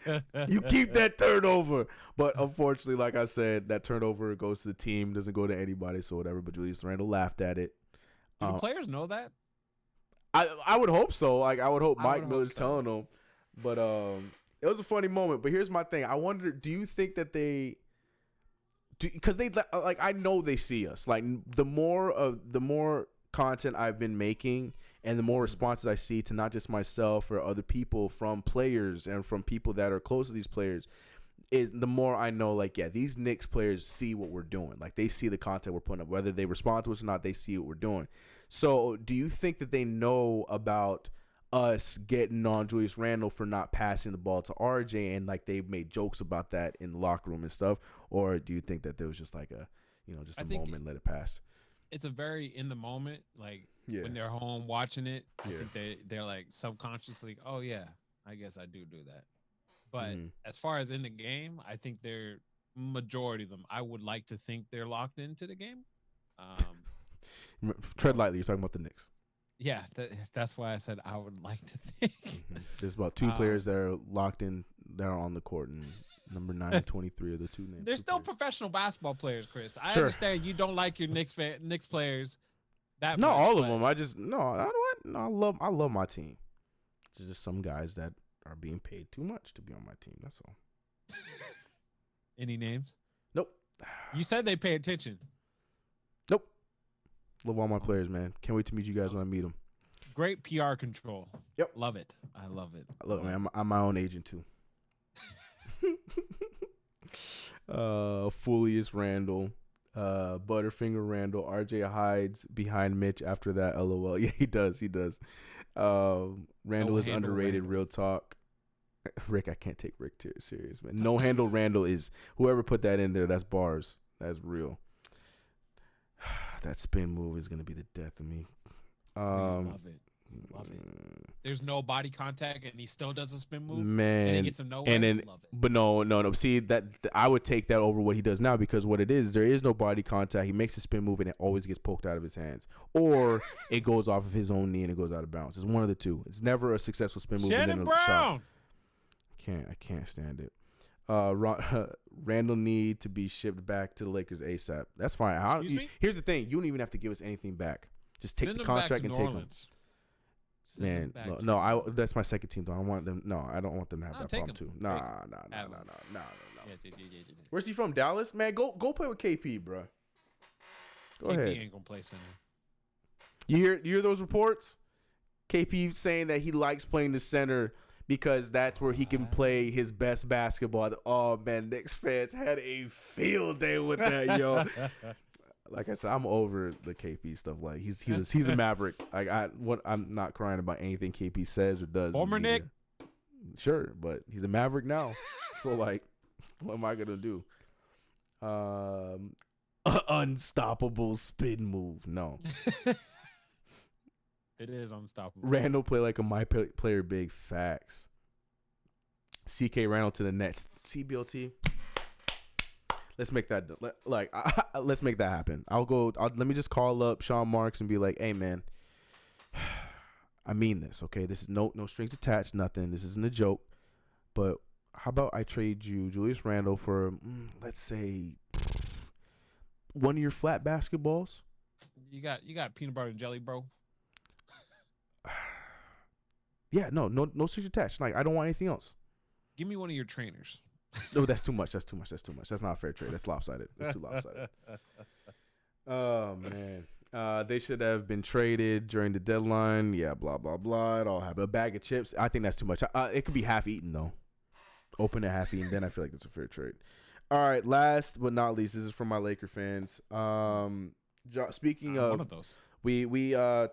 You keep that turnover. But unfortunately, like I said, that turnover goes to the team, doesn't go to anybody, so whatever. But Julius Randle laughed at it.
Do the players know that?
I would hope so. Like I would hope Mike Miller's telling them. But it was a funny moment. But here's my thing. I wonder, do you think that they do, because they like, I know they see us. Like the more content I've been making And the more responses I see to not just myself or other people from players and from people that are close to these players, is the more I know, like, yeah, these Knicks players see what we're doing. Like, they see the content we're putting up. Whether they respond to us or not, they see what we're doing. So do you think that they know about us getting on Julius Randle for not passing the ball to RJ, and, like, they made jokes about that in the locker room and stuff? Or do you think that there was just, like, just a moment, let it pass?
It's a very in the moment, like,
Yeah.
when they're home watching it, I think they're like subconsciously, oh yeah, I guess I do that. But as far as in the game, I think they're majority of them. I would like to think they're locked into the game.
Tread lightly. You're talking about the Knicks.
Yeah, that's why I said I would like to think.
There's about two players that are locked in, that are on the court, and number 9 and 23 are the two names.
They're still professional basketball players, Chris. I
Sure.
understand you don't like your Knicks players. That
Not
much,
all of
but
them. I love my team. There's just some guys that are being paid too much to be on my team. That's all.
Any names?
Nope.
You said they pay attention.
Nope. Love all my players, man. Can't wait to meet you guys when I meet them.
Great PR control.
Yep.
Love it. I love it.
Look, man, I'm my own agent too. Fullius Randle, Butterfinger Randle, RJ hides behind Mitch after that. LOL. Yeah, he does. Randle is underrated.
Randle.
Real talk. Rick, I can't take Rick serious, man. No handle Randle is, whoever put that in there, that's bars. That's real. That spin move is gonna be the death of me.
Love it. There's no body contact, and he still does a spin move.
Man,
and he gets him nowhere.
and then,
love it.
but no. See, that I would take that over what he does now, because what it is, there is no body contact. He makes a spin move, and it always gets poked out of his hands, or it goes off of his own knee and it goes out of bounds. It's one of the two. It's never a successful spin move.
Shannon
and then a shot.
Brown.
I can't stand it. Randall need to be shipped back to the Lakers ASAP. That's fine. Here's the thing: you don't even have to give us anything back. Just take
Send
the
him back
contract
to
and
New
take him.
Orleans. Send
Man,
him back to-
no. That's my second team. Though I don't want them. No, I don't want them to have
No,
that
take
problem too.
him.
No.
Have him. Yeah.
Where's he from? Dallas? Man, go play with KP, bro. Go
KP
ahead.
ain't gonna play center.
You hear those reports? KP saying that he likes playing the center because that's where he can play his best basketball. Oh man, Knicks fans had a field day with that, yo. Like I said, I'm over the KP stuff. Like he's a maverick. Like I'm not crying about anything KP says or does.
Former Knick.
Sure, but he's a maverick now. So like, what am I gonna do? Unstoppable spin move. No.
It is unstoppable.
Randall play like a my player big. Facts. CK Randall to the Nets. CBLT. Let's make that let's make that happen. Let me just call up Sean Marks and be like, hey man, I mean this, okay? This is no strings attached, nothing. This isn't a joke. But how about I trade you Julius Randle for let's say one of your flat basketballs?
You got peanut butter and jelly, bro.
Yeah, no strings attached. Like I don't want anything else.
Give me one of your trainers.
No, that's too much. That's not a fair trade. That's lopsided. That's too lopsided. Oh man, they should have been traded during the deadline. Yeah, blah blah blah. It all have a bag of chips. I think that's too much. It could be half eaten though. Open to half eaten, then I feel like it's a fair trade. All right, last but not least, this is from my Laker fans. Speaking of
one of those,
we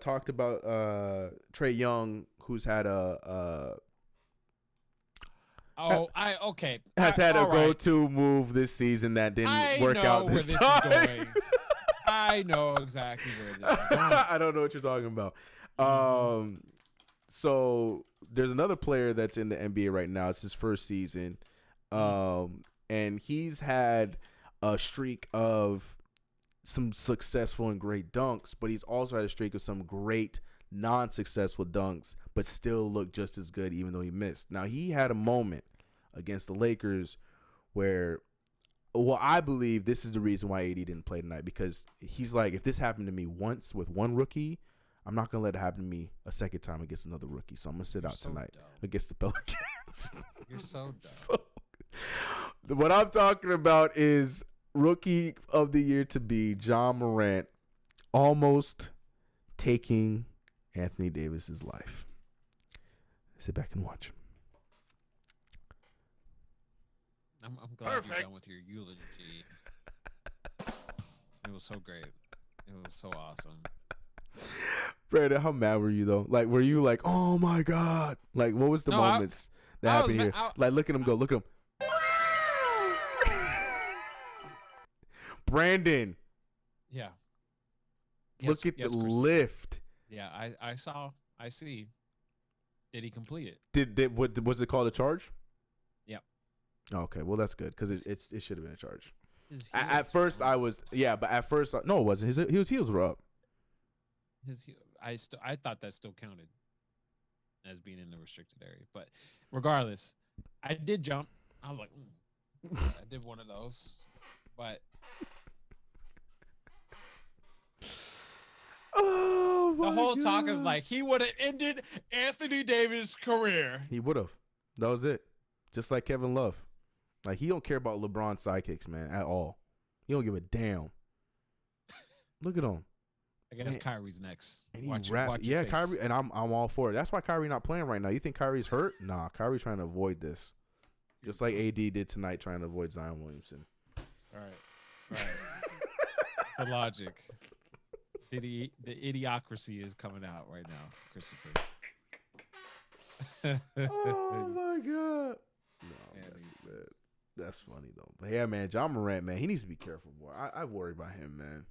talked about Trae Young, who's had has had a go-to move this season that didn't work out this time.
Is going. I know exactly where this is going.
I don't know what you're talking about. So there's another player that's in the NBA right now. It's his first season, and he's had a streak of some successful and great dunks, but he's also had a streak of some great non-successful dunks, but still looked just as good even though he missed. Now, he had a moment against the Lakers where, well, I believe this is the reason why AD didn't play tonight, because he's like, if this happened to me once with one rookie, I'm not going to let it happen to me a second time against another rookie. So I'm going to sit out tonight against the Pelicans.
You're so dumb.
So, what I'm talking about is rookie of the year to be John Morant almost taking Anthony Davis's life. Sit back and watch.
I'm glad you're done with your eulogy. It was so great. It was so awesome.
Brandon, how mad were you though? Like, were you like, oh my god? Like, what was the moments that happened here? Like, look at him go. Look at him. Brandon.
Yeah.
Look at the
Christopher.
lift.
Yeah, I see. Did he complete it?
What was it called, a charge?
Yep.
Okay, well that's good because it should have been a charge.
His
At first I was but at first no, it wasn't. His heels were up.
I thought that still counted as being in the restricted area, but regardless, I did jump. I was like, I did one of those, but the whole talk of like he would have ended Anthony Davis' career.
He would have. That was it. Just like Kevin Love. Like, he don't care about LeBron's sidekicks, man, at all. He don't give a damn. Look at him.
I guess Kyrie's next.
And he
Watch
watch
your face.
Kyrie, and I'm all for it. That's why Kyrie not playing right now. You think Kyrie's hurt? Nah, Kyrie's trying to avoid this. Just like AD did tonight, trying to avoid Zion Williamson.
All right. The logic. The idiocracy is coming out right now, Christopher.
Oh my god. No, that's funny though. But yeah, man, John Morant, man, he needs to be careful, boy. I worry about him, man.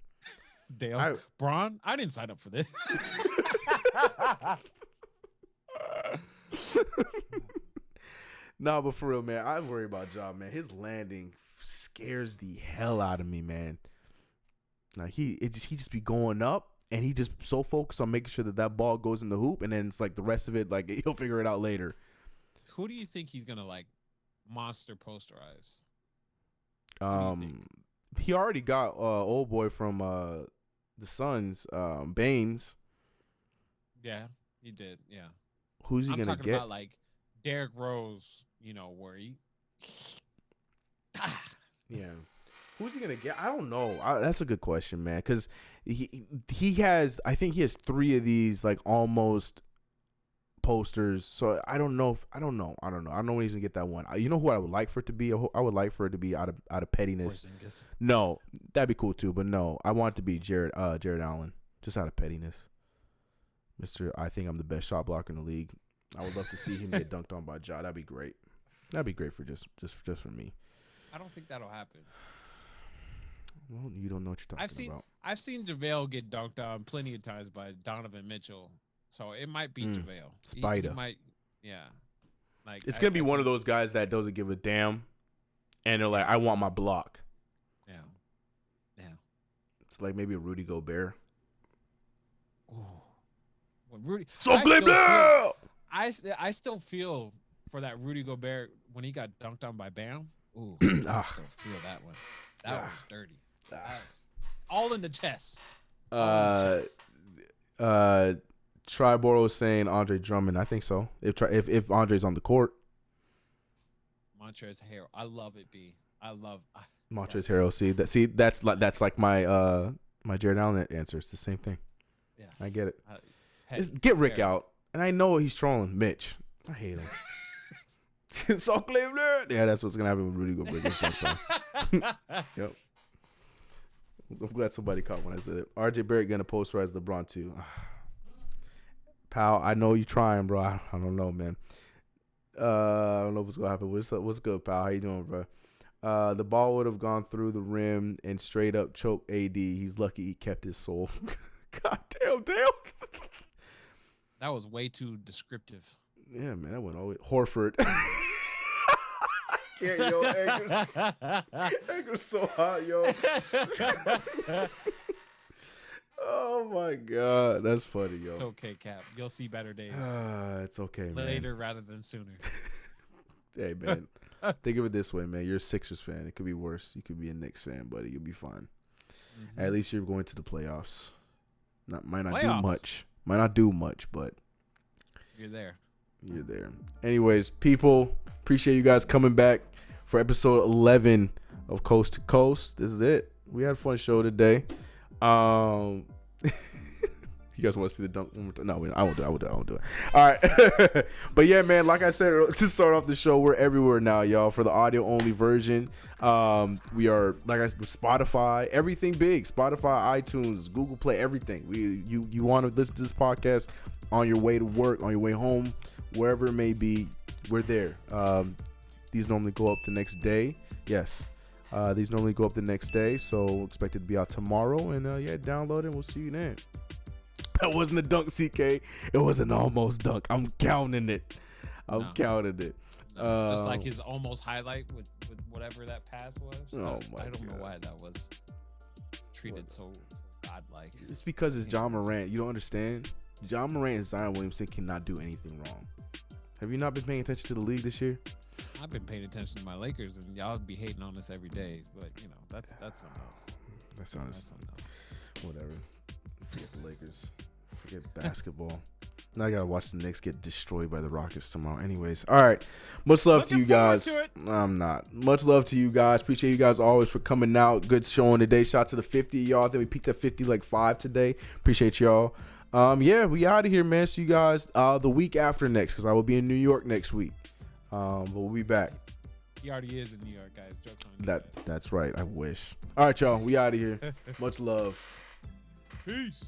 Dale, Braun, I didn't sign up for this.
No, but for real, man, I worry about John, man. His landing scares the hell out of me, man. Like he just be going up, and he just so focused on making sure that ball goes in the hoop, and then it's like the rest of it, like he'll figure it out later.
Who do you think he's gonna like monster posterize?
He already got old boy from the Suns, Baines.
Yeah, he did. Yeah.
Who's he
I'm
gonna
talking
get?
about like Derrick Rose, where he.
Yeah. Who's he gonna get? I don't know. That's a good question, man. Because he has, I think he has 3 of these like almost posters. So I don't know. I don't know when he's gonna get that one. You know who I would like for it to be? I would like for it to be out of pettiness.
Porzingis.
No, that'd be cool too. But no, I want it to be Jared Allen, just out of pettiness. I think I'm the best shot blocker in the league. I would love to see him get dunked on by Ja. That'd be great. That'd be great for just for me.
I don't think that'll happen.
Well, you don't know what you're talking about.
I've seen JaVale get dunked on plenty of times by Donovan Mitchell, so it might be JaVale.
Spider.
He might, yeah. Like
It's gonna be one of those guys that doesn't give a damn, and they're like, "I want my block."
Yeah.
It's like maybe a Rudy Gobert.
Ooh. When Rudy. I still feel for that Rudy Gobert when he got dunked on by Bam. Ooh, I still feel that one. That was dirty. All in the chest.
Tribor was saying Andre Drummond. I think so. If Andre's on the court.
Montrezl Harrell. I love it. I love
Montrezl Harrell. That's like my my Jared Allen answer. It's the same thing.
Yes.
I get it.
Get
Rick out. And I know he's trolling Mitch. I hate him. So Cleveland. Yeah, that's what's gonna happen with Rudy Gobert. Yep. I'm glad somebody caught when I said it. RJ Barrett gonna posterize LeBron too. Pal, I know you trying, bro. I don't know, man. I don't know what's gonna happen. What's good, pal? How you doing, bro? The ball would have gone through the rim and straight up choked AD. He's lucky he kept his soul. God damn.
That was way too descriptive.
Yeah, man, that went all the way. Horford. Yeah, yo, Anchor's so hot, yo. Oh my God, that's funny, yo.
It's okay, Cap. You'll see better days.
It's okay, man.
Later rather than sooner.
Hey, man. Think of it this way, man. You're a Sixers fan. It could be worse. You could be a Knicks fan, buddy. You'll be fine. Mm-hmm. At least you're going to the playoffs. Might not do much, but
you're there.
You're there. Anyways, people, appreciate you guys coming back for episode 11 of Coast to Coast. This is it. We had a fun show today. You guys want to see the dunk one more time? No, I won't do it. I won't do it. All right. But yeah, man, like I said, to start off the show, we're everywhere now, y'all. For the audio only version, we are, like I said, Spotify, everything big. Spotify, iTunes, Google Play, everything. You want to listen to this podcast on your way to work, on your way home, wherever it may be, we're there. These normally go up the next day. Yes. These normally go up the next day, so expect it to be out tomorrow. And yeah, download it. We'll see you then. That wasn't a dunk, CK. It was an almost dunk. I'm counting it. I'm counting it.
No, just like his almost highlight with whatever that pass was.
Oh
I don't know why that was treated so godlike.
It's because it's John Morant. You don't understand. John Morant and Zion Williamson cannot do anything wrong. Have you not been paying attention to the league this year?
I've been paying attention to my Lakers, and y'all be hating on us every day. But you know, that's something else.
That's something else. Whatever. Forget the Lakers. Forget basketball. Now I gotta watch the Knicks get destroyed by the Rockets tomorrow. Anyways, all right. Much love to you guys. I'm not. Much love to you guys. Appreciate you guys always for coming out. Good showing today. Shout out to the 50 y'all. I think we peaked at 50 like 5 today. Appreciate y'all. Yeah, we out of here, man. See you guys the week after next, because I will be in New York next week. But we'll be back.
He already is in New York, guys. Jokes on you.
That's right. I wish. All right, y'all. We out of here. Much love.
Peace.